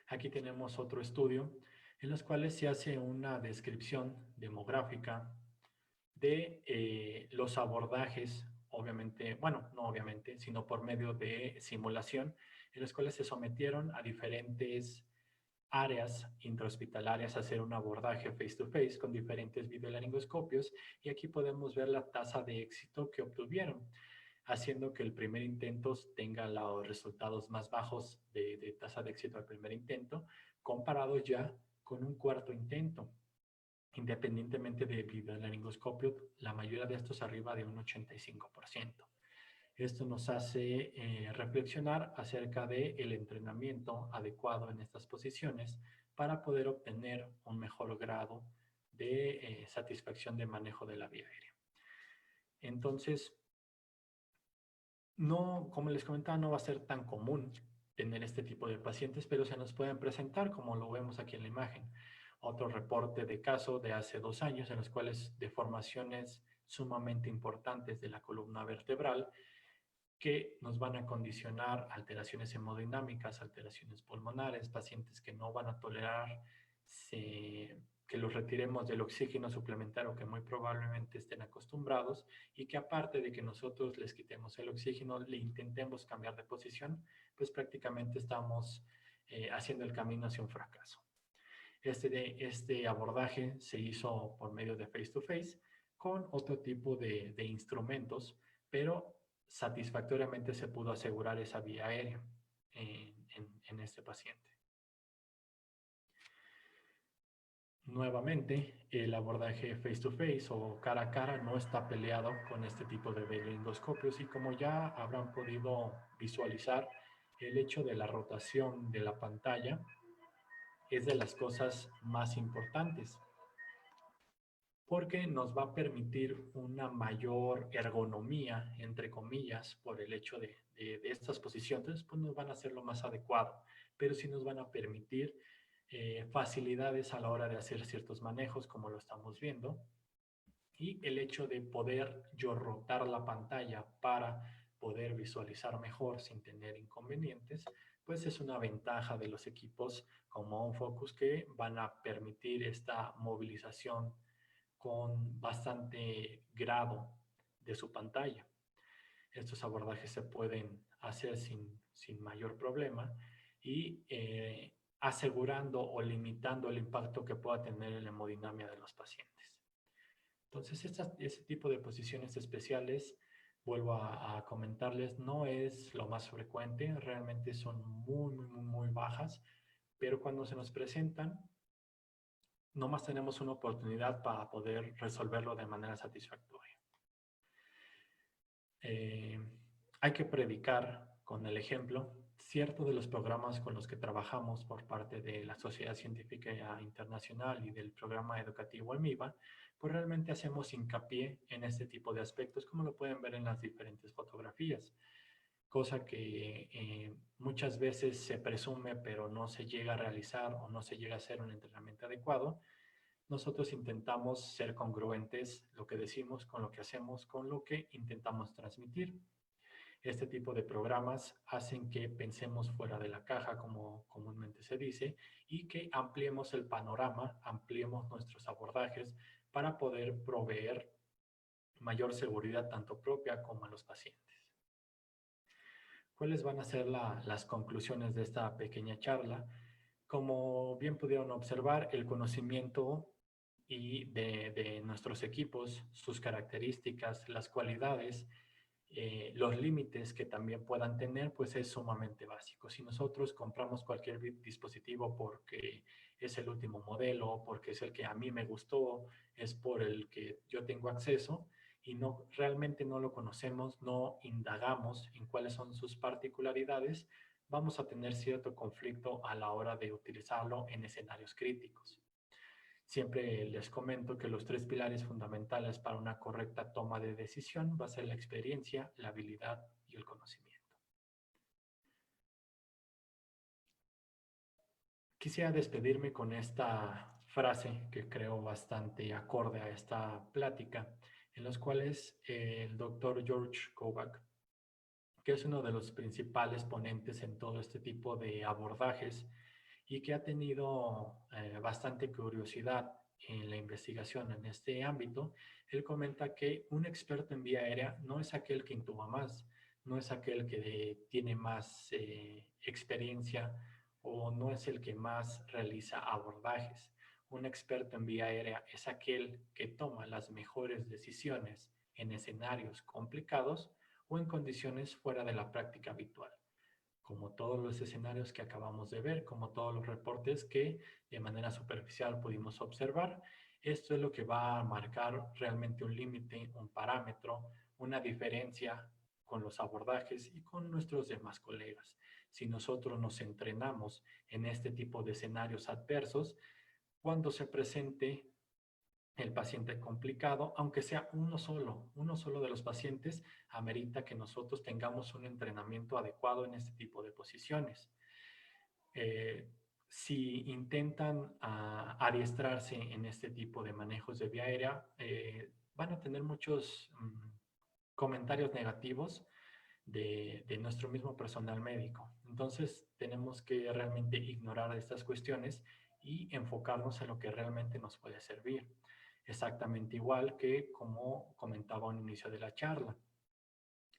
S2: Aquí tenemos otro estudio en los cuales se hace una descripción demográfica de los abordajes, obviamente, bueno, no obviamente, sino por medio de simulación, en los cuales se sometieron a diferentes áreas intrahospitalarias a hacer un abordaje face to face con diferentes videolaringoscopios, y aquí podemos ver la tasa de éxito que obtuvieron, haciendo que el primer intento tenga los resultados más bajos de tasa de éxito al primer intento, comparado ya con un cuarto intento. Independientemente de videolaringoscopio, la mayoría de estos arriba de un 85%. Esto nos hace reflexionar acerca del entrenamiento adecuado en estas posiciones para poder obtener un mejor grado de satisfacción de manejo de la vía aérea. Entonces, no, como les comentaba, no va a ser tan común tener este tipo de pacientes, pero se nos pueden presentar, como lo vemos aquí en la imagen. Otro reporte de caso de hace 2 años en los cuales deformaciones sumamente importantes de la columna vertebral que nos van a condicionar alteraciones hemodinámicas, alteraciones pulmonares, pacientes que no van a tolerar que los retiremos del oxígeno suplementario que muy probablemente estén acostumbrados, y que aparte de que nosotros les quitemos el oxígeno, le intentemos cambiar de posición, pues prácticamente estamos haciendo el camino hacia un fracaso. Este abordaje se hizo por medio de face to face con otro tipo de instrumentos, pero satisfactoriamente se pudo asegurar esa vía aérea en este paciente. Nuevamente, el abordaje face to face o cara a cara no está peleado con este tipo de videolaringoscopios, y como ya habrán podido visualizar, el hecho de la rotación de la pantalla es de las cosas más importantes, porque nos va a permitir una mayor ergonomía, entre comillas, por el hecho de estas posiciones, pues nos van a hacer lo más adecuado, pero sí nos van a permitir facilidades a la hora de hacer ciertos manejos, como lo estamos viendo, y el hecho de poder yo rotar la pantalla para poder visualizar mejor sin tener inconvenientes, pues es una ventaja de los equipos como OnFocus, que van a permitir esta movilización con bastante grado de su pantalla. Estos abordajes se pueden hacer sin mayor problema, y asegurando o limitando el impacto que pueda tener en la hemodinamia de los pacientes. Entonces, este tipo de posiciones especiales, vuelvo a comentarles, no es lo más frecuente, realmente son muy bajas, pero cuando se nos presentan, nomás tenemos una oportunidad para poder resolverlo de manera satisfactoria. Hay que predicar Con el ejemplo, ciertos de los programas con los que trabajamos por parte de la Sociedad Científica Internacional y del programa educativo EMIVA, pues realmente hacemos hincapié en este tipo de aspectos, como lo pueden ver en las diferentes fotografías, cosa que muchas veces se presume pero no se llega a realizar o no se llega a hacer un entrenamiento adecuado. Nosotros intentamos ser congruentes lo que decimos con lo que hacemos, con lo que intentamos transmitir. Este tipo de programas hacen que pensemos fuera de la caja, como comúnmente se dice, y que ampliemos el panorama, ampliemos nuestros abordajes para poder proveer mayor seguridad tanto propia como a los pacientes. ¿Cuáles van a ser las conclusiones de esta pequeña charla? Como bien pudieron observar, el conocimiento de nuestros equipos, sus características, las cualidades, los límites que también puedan tener, pues es sumamente básico. Si nosotros compramos cualquier dispositivo porque es el último modelo, porque es el que a mí me gustó, es por el que yo tengo acceso, y no, realmente no lo conocemos, no indagamos en cuáles son sus particularidades, vamos a tener cierto conflicto a la hora de utilizarlo en escenarios críticos. Siempre les comento que los 3 pilares fundamentales para una correcta toma de decisión va a ser la experiencia, la habilidad y el conocimiento. Quisiera despedirme con esta frase que creo bastante acorde a esta plática, en los cuales el doctor George Kovac, que es uno de los principales ponentes en todo este tipo de abordajes y que ha tenido bastante curiosidad en la investigación en este ámbito, él comenta que un experto en vía aérea no es aquel que intuba más, no es aquel que tiene más experiencia o no es el que más realiza abordajes. Un experto en vía aérea es aquel que toma las mejores decisiones en escenarios complicados o en condiciones fuera de la práctica habitual, como todos los escenarios que acabamos de ver, como todos los reportes que de manera superficial pudimos observar. Esto es lo que va a marcar realmente un límite, un parámetro, una diferencia con los abordajes y con nuestros demás colegas. Si nosotros nos entrenamos en este tipo de escenarios adversos, cuando se presente el paciente complicado, aunque sea uno solo de los pacientes, amerita que nosotros tengamos un entrenamiento adecuado en este tipo de posiciones. Si intentan adiestrarse en este tipo de manejos de vía aérea, van a tener muchos comentarios negativos de nuestro mismo personal médico. Entonces, tenemos que realmente ignorar estas cuestiones y enfocarnos en lo que realmente nos puede servir. Exactamente igual que como comentaba al inicio de la charla.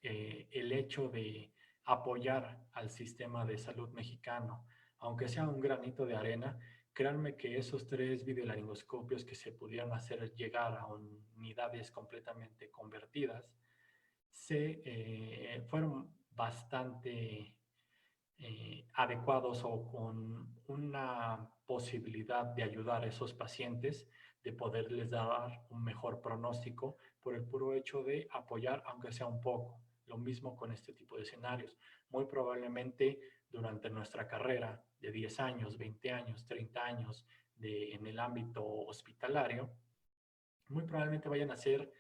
S2: El hecho de apoyar al sistema de salud mexicano, aunque sea un granito de arena, créanme que esos 3 videolaringoscopios que se pudieron hacer llegar a unidades completamente convertidas, fueron bastante adecuados o con una posibilidad de ayudar a esos pacientes, de poderles dar un mejor pronóstico por el puro hecho de apoyar, aunque sea un poco. Lo mismo con este tipo de escenarios. Muy probablemente durante nuestra carrera de 10 años, 20 años, 30 años en el ámbito hospitalario, muy probablemente vayan a ser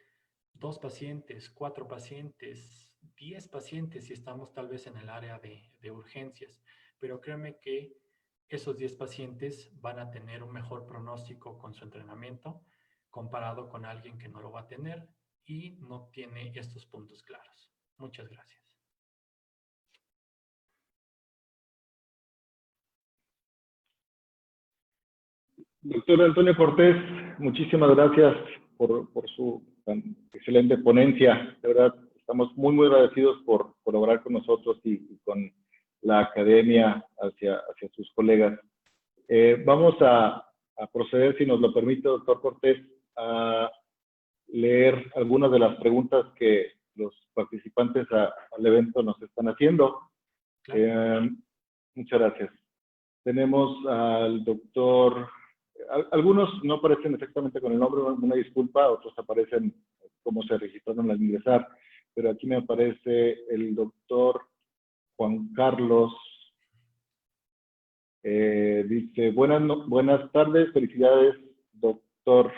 S2: 2 pacientes, 4 pacientes, 10 pacientes si estamos tal vez en el área de urgencias. Pero créanme que esos 10 pacientes van a tener un mejor pronóstico con su entrenamiento comparado con alguien que no lo va a tener y no tiene estos puntos claros. Muchas gracias.
S1: Doctor Antonio Cortés, muchísimas gracias por su excelente ponencia. De verdad, estamos muy agradecidos por colaborar con nosotros y con la academia hacia sus colegas. Vamos a proceder, si nos lo permite, doctor Cortés, a leer algunas de las preguntas que los participantes al evento nos están haciendo. Claro. Muchas gracias. Tenemos al doctor... Algunos no aparecen exactamente con el nombre, una disculpa, otros aparecen como se registraron al ingresar, pero aquí me aparece el doctor Juan Carlos dice, buenas tardes, felicidades, doctor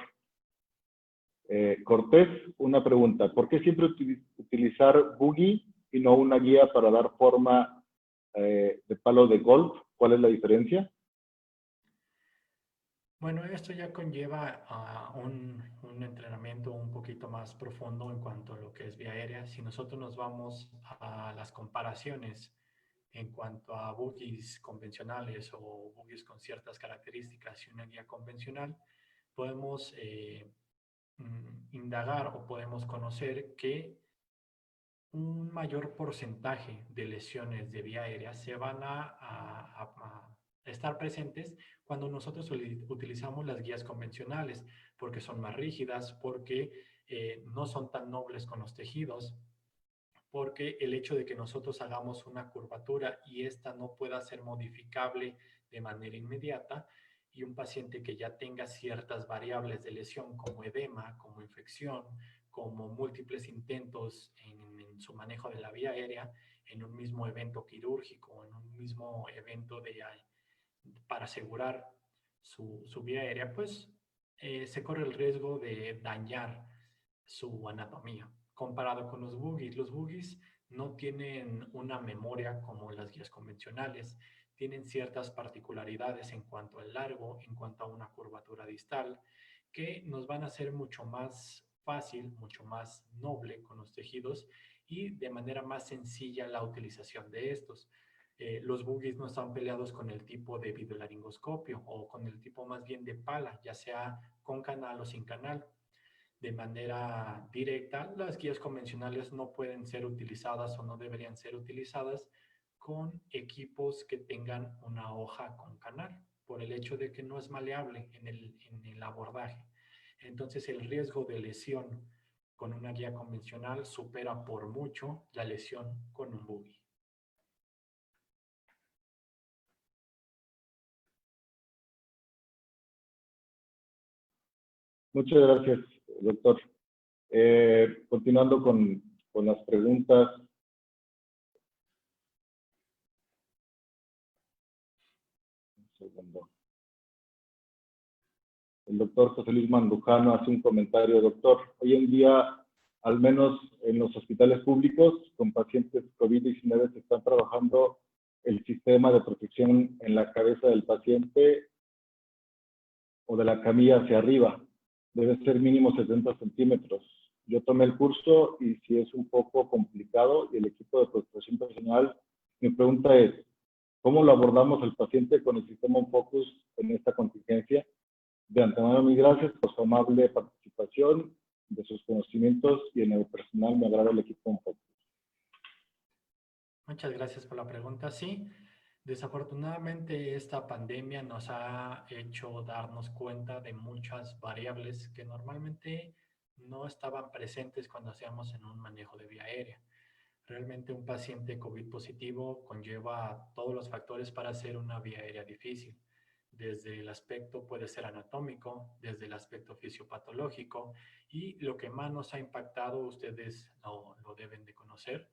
S1: Cortés. Una pregunta, ¿por qué siempre utilizar boogie y no una guía para dar forma de palo de golf? ¿Cuál es la diferencia?
S2: Bueno, esto ya conlleva a un entrenamiento un poquito más profundo en cuanto a lo que es vía aérea. Si nosotros nos vamos a las comparaciones en cuanto a boogies convencionales o boogies con ciertas características y una guía convencional, podemos indagar o podemos conocer que un mayor porcentaje de lesiones de vía aérea se van a estar presentes cuando nosotros utilizamos las guías convencionales, porque son más rígidas, porque no son tan nobles con los tejidos, porque el hecho de que nosotros hagamos una curvatura y esta no pueda ser modificable de manera inmediata, y un paciente que ya tenga ciertas variables de lesión como edema, como infección, como múltiples intentos en su manejo de la vía aérea, en un mismo evento quirúrgico, en un mismo evento para asegurar su vía aérea, pues se corre el riesgo de dañar su anatomía. Comparado con los boogies no tienen una memoria como las guías convencionales, tienen ciertas particularidades en cuanto al largo, en cuanto a una curvatura distal, que nos van a hacer mucho más fácil, mucho más noble con los tejidos y de manera más sencilla la utilización de estos. Los boogies no están peleados con el tipo de videolaringoscopio o con el tipo más bien de pala, ya sea con canal o sin canal. De manera directa, las guías convencionales no pueden ser utilizadas o no deberían ser utilizadas con equipos que tengan una hoja con canal, por el hecho de que no es maleable en el abordaje. Entonces el riesgo de lesión con una guía convencional supera por mucho la lesión con un boogie.
S1: Muchas gracias, doctor. Continuando con las preguntas. Un segundo. El doctor José Luis Mandujano hace un comentario. Doctor, hoy en día, al menos en los hospitales públicos, con pacientes COVID-19 se está trabajando el sistema de protección en la cabeza del paciente o de la camilla hacia arriba. Debe ser mínimo 70 centímetros. Yo tomé el curso y si es un poco complicado y el equipo de protección personal, mi pregunta es, ¿cómo lo abordamos al paciente con el sistema Unfocus en esta contingencia? De antemano, mil gracias por su amable participación, de sus conocimientos y en el personal me agrada el equipo Unfocus.
S2: Muchas gracias por la pregunta. Sí, desafortunadamente esta pandemia nos ha hecho darnos cuenta de muchas variables que normalmente no estaban presentes cuando hacíamos en un manejo de vía aérea. Realmente un paciente COVID positivo conlleva todos los factores para hacer una vía aérea difícil. Desde el aspecto puede ser anatómico, desde el aspecto fisiopatológico y lo que más nos ha impactado, ustedes lo deben de conocer,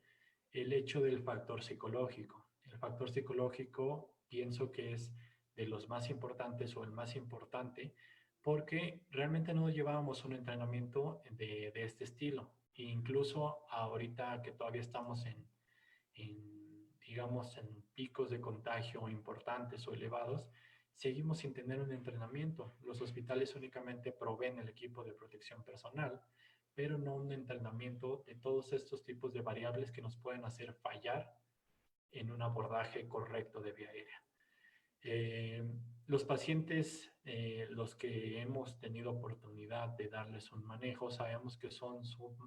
S2: el hecho del factor psicológico. El factor psicológico pienso que es de los más importantes o el más importante porque realmente no llevábamos un entrenamiento de este estilo. E incluso ahorita que todavía estamos digamos, en picos de contagio importantes o elevados, seguimos sin tener un entrenamiento. Los hospitales únicamente proveen el equipo de protección personal, pero no un entrenamiento de todos estos tipos de variables que nos pueden hacer fallar en un abordaje correcto de vía aérea. Los pacientes, los que hemos tenido oportunidad de darles un manejo, sabemos que son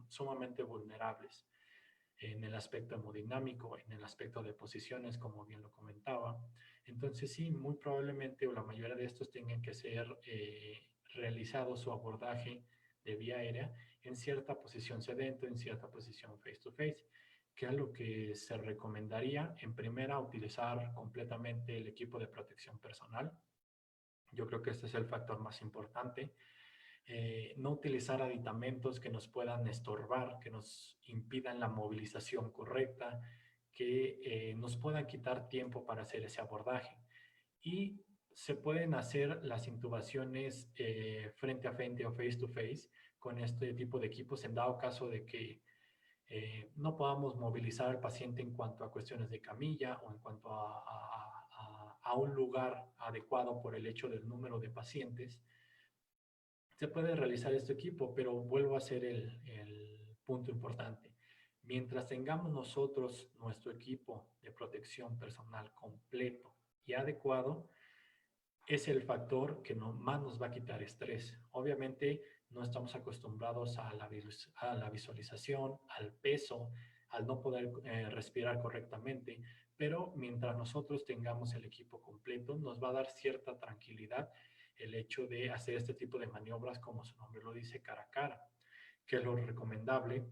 S2: sumamente vulnerables en el aspecto hemodinámico, en el aspecto de posiciones, como bien lo comentaba. Entonces sí, muy probablemente o la mayoría de estos tengan que ser realizado su abordaje de vía aérea en cierta posición sedente, en cierta posición face to face, que es lo que se recomendaría en primera utilizar completamente el equipo de protección personal. Yo creo que este es el factor más importante. No utilizar aditamentos que nos puedan estorbar, que nos impidan la movilización correcta, que nos puedan quitar tiempo para hacer ese abordaje. Y se pueden hacer las intubaciones frente a frente o face to face con este tipo de equipos en dado caso de que no podamos movilizar al paciente en cuanto a cuestiones de camilla o en cuanto a un lugar adecuado por el hecho del número de pacientes. Se puede realizar este equipo, pero vuelvo a ser el punto importante. Mientras tengamos nosotros nuestro equipo de protección personal completo y adecuado, es el factor que más nos va a quitar estrés. Obviamente no estamos acostumbrados a la visualización, al peso, al no poder respirar correctamente, pero mientras nosotros tengamos el equipo completo, nos va a dar cierta tranquilidad el hecho de hacer este tipo de maniobras, como su nombre lo dice, cara a cara, que es lo recomendable.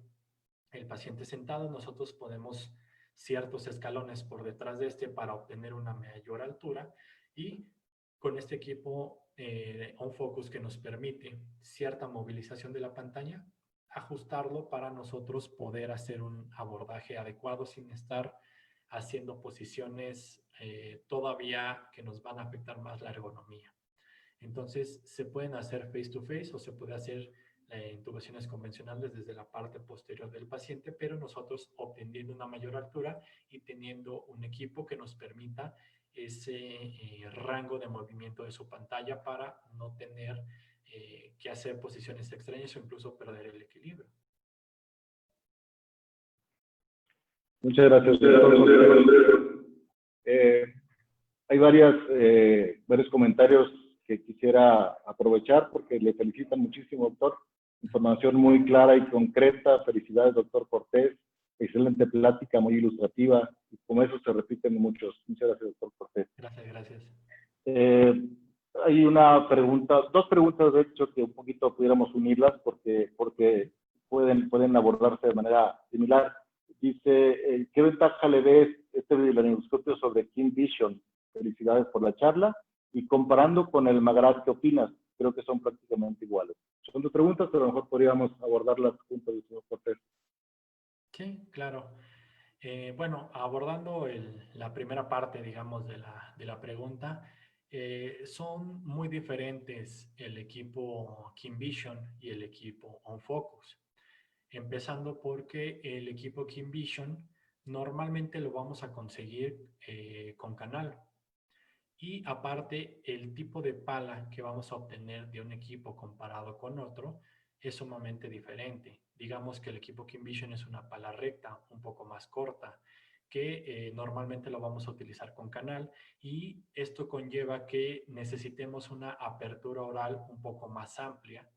S2: El paciente sentado, nosotros ponemos ciertos escalones por detrás de este para obtener una mayor altura y con este equipo OnFocus que nos permite cierta movilización de la pantalla, ajustarlo para nosotros poder hacer un abordaje adecuado sin estar haciendo posiciones todavía que nos van a afectar más la ergonomía. Entonces, se pueden hacer face to face o se puede hacer intubaciones convencionales desde la parte posterior del paciente, pero nosotros obteniendo una mayor altura y teniendo un equipo que nos permita ese rango de movimiento de su pantalla para no tener que hacer posiciones extrañas o incluso perder el equilibrio.
S1: Muchas gracias, doctor. Hay varios comentarios que quisiera aprovechar porque le felicitan muchísimo, doctor. Información muy clara y concreta. Felicidades, doctor Cortés. Excelente plática, muy ilustrativa. Y como eso se repiten muchos. Muchas gracias, doctor Cortés.
S2: Gracias, gracias.
S1: Hay una pregunta, dos preguntas de hecho que un poquito pudiéramos unirlas porque pueden abordarse de manera similar. Dice, ¿qué ventaja le ves este laringoscopio sobre King Vision? Felicidades por la charla. Y comparando con el Magrat, ¿qué opinas? Creo que son prácticamente iguales. Son dos preguntas, pero a lo mejor podríamos abordarlas juntos, señor Cortés.
S2: Sí, claro. Bueno, abordando la primera parte, digamos, de la pregunta, son muy diferentes el equipo King Vision y el equipo OnFocus. Empezando porque el equipo King Vision normalmente lo vamos a conseguir con canal. Y aparte, el tipo de pala que vamos a obtener de un equipo comparado con otro es sumamente diferente. Digamos que el equipo King Vision es una pala recta, un poco más corta, que normalmente lo vamos a utilizar con canal y esto conlleva que necesitemos una apertura oral un poco más amplia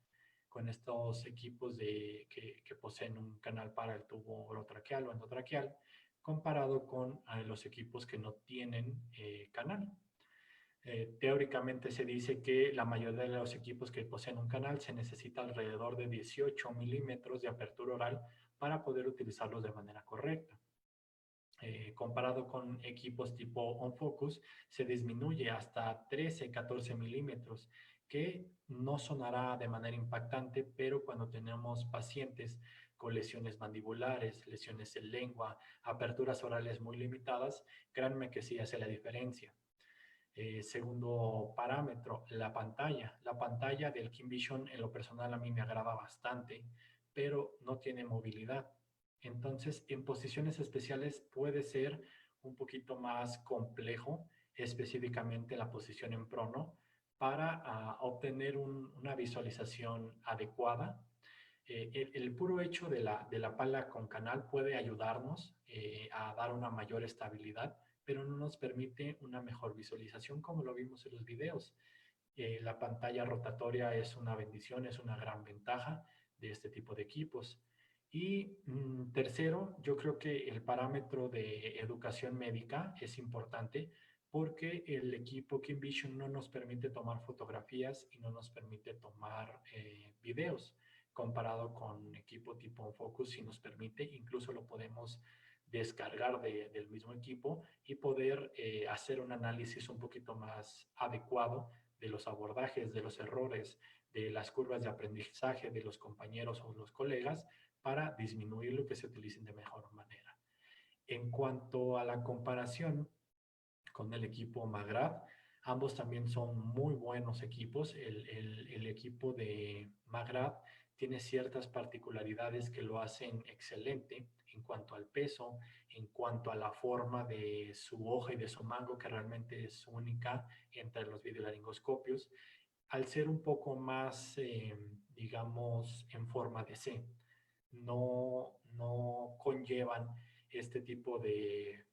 S2: con estos equipos que poseen un canal para el tubo orotraqueal o endotraqueal, comparado con los equipos que no tienen canal. Teóricamente se dice que la mayoría de los equipos que poseen un canal se necesita alrededor de 18 milímetros de apertura oral para poder utilizarlos de manera correcta. Comparado con equipos tipo OnFocus, se disminuye hasta 13-14 milímetros, que no sonará de manera impactante, pero cuando tenemos pacientes con lesiones mandibulares, lesiones en lengua, aperturas orales muy limitadas, créanme que sí hace la diferencia. Segundo parámetro, la pantalla. La pantalla del King Vision en lo personal a mí me agrada bastante, pero no tiene movilidad. Entonces, en posiciones especiales puede ser un poquito más complejo, específicamente la posición en prono, para obtener una visualización adecuada. El puro hecho de la pala con canal puede ayudarnos a dar una mayor estabilidad, pero no nos permite una mejor visualización como lo vimos en los videos. La pantalla rotatoria es una bendición, es una gran ventaja de este tipo de equipos. Y tercero, yo creo que el parámetro de educación médica es importante porque el equipo King Vision no nos permite tomar fotografías y no nos permite tomar videos comparado con equipo tipo Focus, si nos permite, incluso lo podemos descargar del mismo equipo y poder hacer un análisis un poquito más adecuado de los abordajes, de los errores, de las curvas de aprendizaje de los compañeros o los colegas para disminuir lo que se utilicen de mejor manera. En cuanto a la comparación con el equipo Magrath, ambos también son muy buenos equipos. El equipo de Magrath tiene ciertas particularidades que lo hacen excelente en cuanto al peso, en cuanto a la forma de su hoja y de su mango, que realmente es única entre los videolaringoscopios, al ser un poco más, digamos, en forma de C. No conllevan este tipo de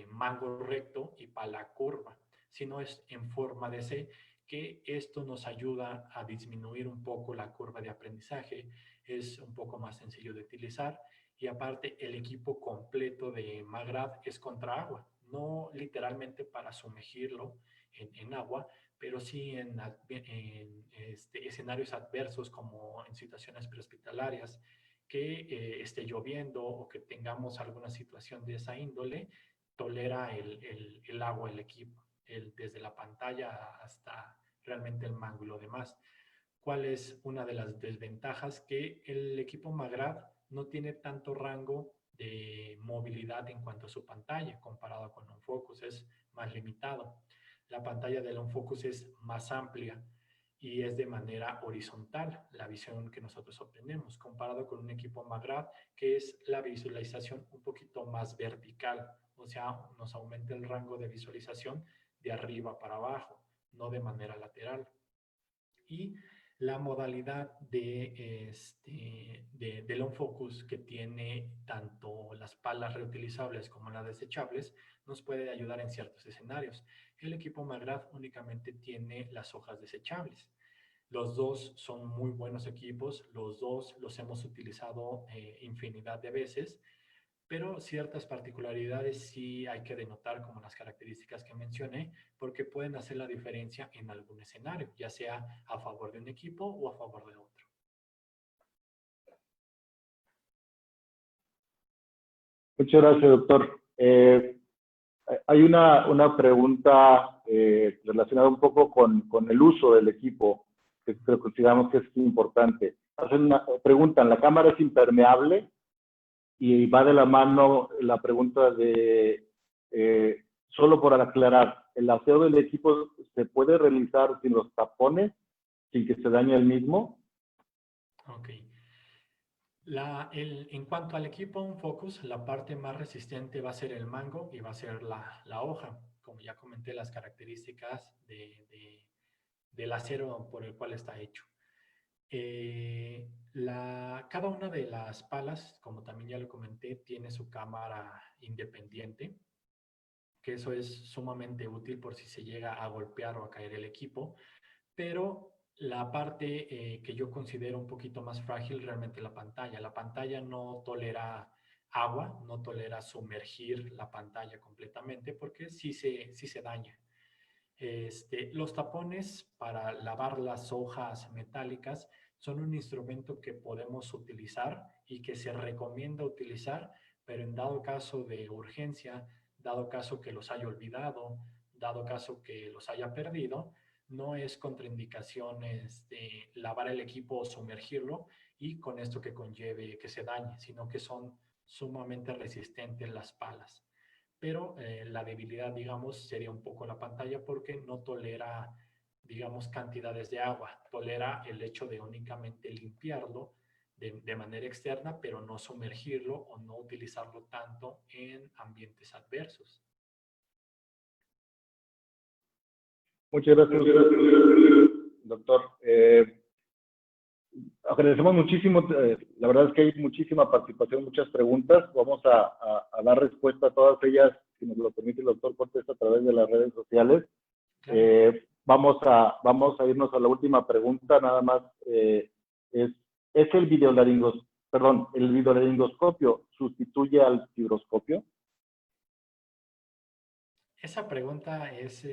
S2: mango recto y pala curva, sino es en forma de C, que esto nos ayuda a disminuir un poco la curva de aprendizaje, es un poco más sencillo de utilizar y aparte el equipo completo de Magrath es contra agua, no literalmente para sumergirlo en agua, pero sí en escenarios adversos como en situaciones prehospitalarias, que esté lloviendo o que tengamos alguna situación de esa índole, tolera el agua el equipo, desde la pantalla hasta realmente el mango y lo demás. ¿Cuál es una de las desventajas? Que el equipo Magrath no tiene tanto rango de movilidad en cuanto a su pantalla comparado con un Focus, es más limitado. La pantalla del OnFocus es más amplia y es de manera horizontal la visión que nosotros obtenemos, comparado con un equipo Magrath que es la visualización un poquito más vertical, o sea, nos aumenta el rango de visualización de arriba para abajo, no de manera lateral. Y la modalidad del OnFocus que tiene tanto las palas reutilizables como las desechables nos puede ayudar en ciertos escenarios. El equipo Magrath únicamente tiene las hojas desechables. Los dos son muy buenos equipos, los dos los hemos utilizado infinidad de veces, pero ciertas particularidades sí hay que denotar como las características que mencioné, porque pueden hacer la diferencia en algún escenario, ya sea a favor de un equipo o a favor de otro.
S1: Muchas gracias, doctor. Hay una pregunta relacionada un poco con el uso del equipo, que consideramos que es importante. Preguntan, ¿la cámara es impermeable? Y va de la mano la pregunta de, solo por aclarar, ¿el aseo del equipo se puede realizar sin los tapones, sin que se dañe el mismo?
S2: Ok. En cuanto al equipo OnFocus, la parte más resistente va a ser el mango y va a ser la hoja. Como ya comenté, las características del acero por el cual está hecho. Cada una de las palas, como también ya lo comenté, tiene su cámara independiente, que eso es sumamente útil por si se llega a golpear o a caer el equipo, pero la parte que yo considero un poquito más frágil realmente la pantalla. La pantalla no tolera agua, no tolera sumergir la pantalla completamente porque sí se daña. Los tapones para lavar las hojas metálicas son un instrumento que podemos utilizar y que se recomienda utilizar, pero en dado caso de urgencia, dado caso que los haya olvidado, dado caso que los haya perdido, no es contraindicación lavar el equipo o sumergirlo y con esto que conlleve que se dañe, sino que son sumamente resistentes las palas, pero la debilidad, digamos, sería un poco la pantalla porque no tolera, digamos, cantidades de agua, tolera el hecho de únicamente limpiarlo de manera externa, pero no sumergirlo o no utilizarlo tanto en ambientes adversos.
S1: Muchas gracias, doctor. Agradecemos muchísimo, la verdad es que hay muchísima participación, muchas preguntas. Vamos a dar respuesta a todas ellas, si nos lo permite el doctor Cortés, a través de las redes sociales. Claro. Vamos a irnos a la última pregunta, nada más. ¿Es el videolaringoscopio sustituye al fibroscopio?
S2: Esa pregunta es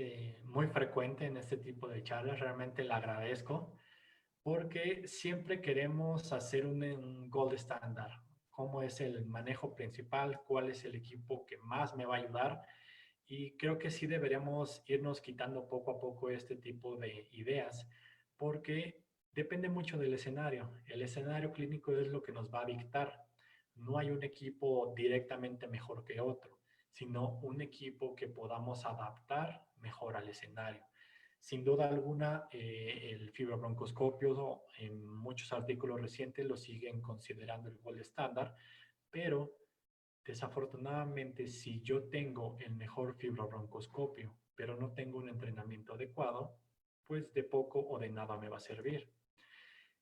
S2: muy frecuente en este tipo de charlas, realmente la agradezco, porque siempre queremos hacer un gold estándar. ¿Cómo es el manejo principal? ¿Cuál es el equipo que más me va a ayudar? Y creo que sí deberíamos irnos quitando poco a poco este tipo de ideas, porque depende mucho del escenario. El escenario clínico es lo que nos va a dictar. no hay un equipo directamente mejor que otro, sino un equipo que podamos adaptar mejor al escenario. Sin duda alguna, el fibrobroncoscopio en muchos artículos recientes lo siguen considerando el gold estándar, pero desafortunadamente si yo tengo el mejor fibrobroncoscopio, pero no tengo un entrenamiento adecuado, pues de poco o de nada me va a servir.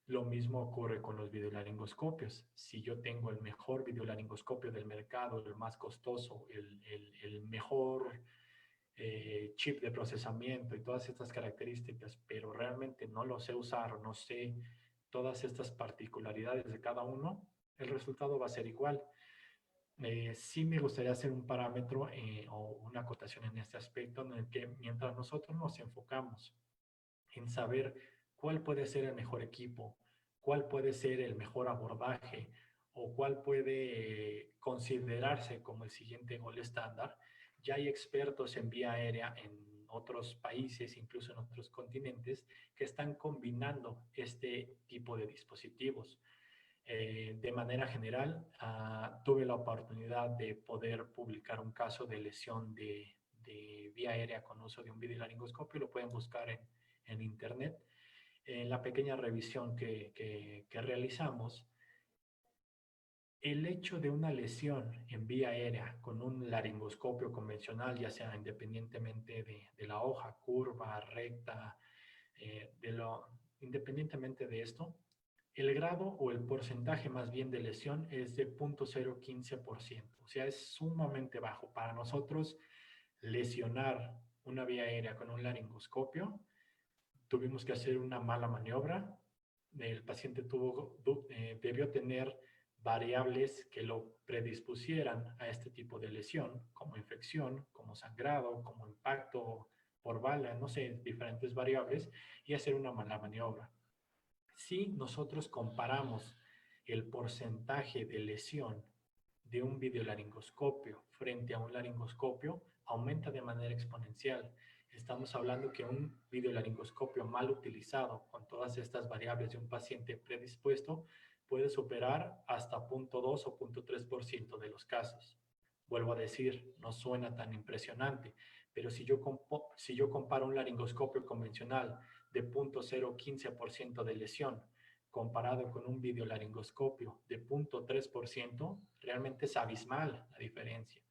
S2: Lo mismo ocurre con los videolaringoscopios. Si yo tengo el mejor videolaringoscopio del mercado, el más costoso, el mejor chip de procesamiento y todas estas características, pero realmente no lo sé usar, no sé todas estas particularidades de cada uno, el resultado va a ser igual. Sí me gustaría hacer un parámetro o una acotación en este aspecto en el que mientras nosotros nos enfocamos en saber cuál puede ser el mejor equipo, cuál puede ser el mejor abordaje o cuál puede considerarse como el siguiente gol estándar, ya hay expertos en vía aérea en otros países, incluso en otros continentes, que están combinando este tipo de dispositivos. De manera general, tuve la oportunidad de poder publicar un caso de lesión de vía aérea con uso de un videolaringoscopio, lo pueden buscar en internet. En la pequeña revisión que realizamos, el hecho de una lesión en vía aérea con un laringoscopio convencional, ya sea independientemente de la hoja, curva, recta, independientemente de esto, el grado o el porcentaje más bien de lesión es de 0.015%. O sea, es sumamente bajo. Para nosotros, lesionar una vía aérea con un laringoscopio, tuvimos que hacer una mala maniobra. El paciente debió tener variables que lo predispusieran a este tipo de lesión, como infección, como sangrado, como impacto por bala, no sé, diferentes variables, y hacer una mala maniobra. Si nosotros comparamos el porcentaje de lesión de un videolaringoscopio frente a un laringoscopio, aumenta de manera exponencial. Estamos hablando que un videolaringoscopio mal utilizado con todas estas variables de un paciente predispuesto puede superar hasta 0.2 o 0.3% de los casos. Vuelvo a decir, no suena tan impresionante, pero si yo comparo un laringoscopio convencional de 0.015% de lesión comparado con un videolaringoscopio de 0.3%, realmente es abismal la diferencia.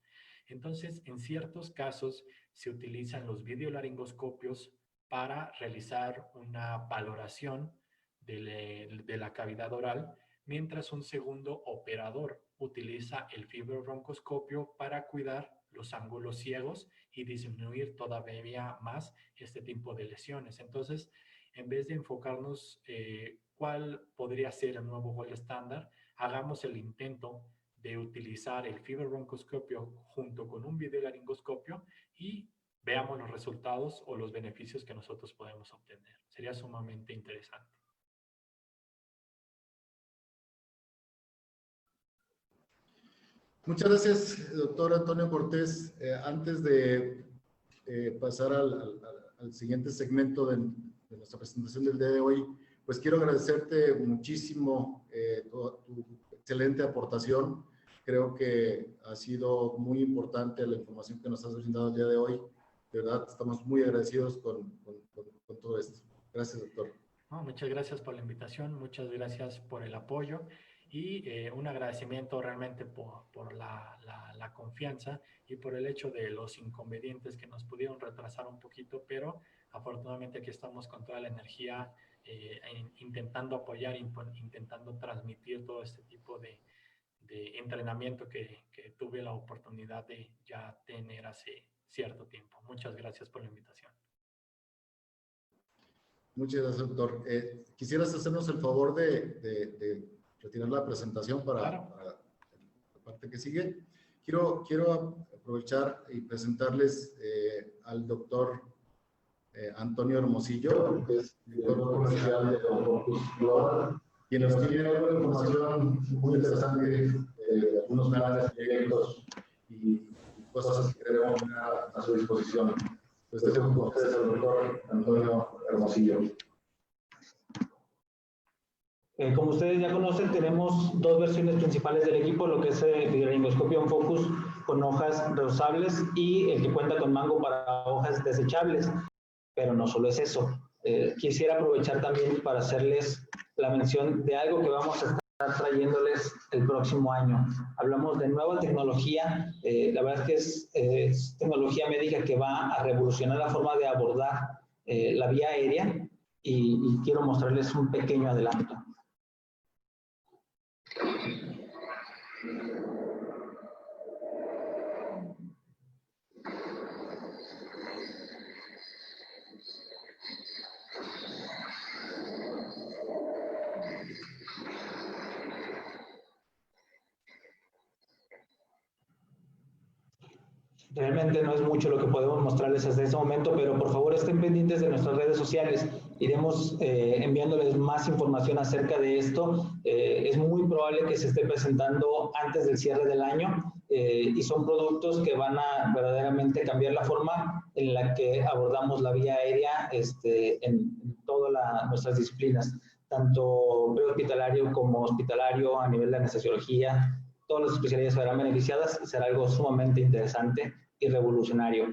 S2: Entonces, en ciertos casos se utilizan los videolaringoscopios para realizar una valoración de la cavidad oral, mientras un segundo operador utiliza el fibrobroncoscopio para cuidar los ángulos ciegos y disminuir todavía más este tipo de lesiones. Entonces, en vez de enfocarnos cuál podría ser el nuevo gol estándar, hagamos el intento de utilizar el fibrobroncoscopio junto con un videolaringoscopio y veamos los resultados o los beneficios que nosotros podemos obtener. Sería sumamente interesante.
S3: Muchas gracias, doctor Antonio Cortés. Antes de pasar al siguiente segmento de nuestra presentación del día de hoy, pues quiero agradecerte muchísimo tu excelente aportación. Creo que ha sido muy importante la información que nos has brindado el día de hoy. De verdad, estamos muy agradecidos con todo esto. Gracias, doctor.
S2: No, muchas gracias por la invitación, muchas gracias por el apoyo y un agradecimiento realmente por la confianza y por el hecho de los inconvenientes que nos pudieron retrasar un poquito, pero afortunadamente aquí estamos con toda la energía intentando apoyar, intentando transmitir todo este tipo de entrenamiento que tuve la oportunidad de ya tener hace cierto tiempo. Muchas gracias por la invitación.
S3: Muchas gracias, doctor. ¿Quisieras hacernos el favor de retirar la presentación para la parte que sigue? Quiero aprovechar y presentarles al doctor Antonio Hermosillo, que es director comercial de Orcus Global, quien nos tiene una información muy interesante de algunos planes, proyectos y cosas que queremos poner a su disposición. Pues dejo con ustedes al doctor Antonio Hermosillo.
S4: Como ustedes ya conocen, tenemos dos versiones principales del equipo, lo que es el laringoscopio on focus con hojas reusables y el que cuenta con mango para hojas desechables. Pero no solo es eso. Quisiera aprovechar también para hacerles la mención de algo que vamos a estar trayéndoles el próximo año. Hablamos de nueva tecnología, la verdad es que es tecnología médica que va a revolucionar la forma de abordar la vía aérea y quiero mostrarles un pequeño adelanto. Realmente no es mucho lo que podemos mostrarles hasta este momento, pero por favor estén pendientes de nuestras redes sociales. Iremos enviándoles más información acerca de esto. Es muy probable que se esté presentando antes del cierre del año y son productos que van a verdaderamente cambiar la forma en la que abordamos la vía aérea en todas nuestras disciplinas, tanto prehospitalario como hospitalario, a nivel de anestesiología. Todas las especialidades serán beneficiadas y será algo sumamente interesante y revolucionario.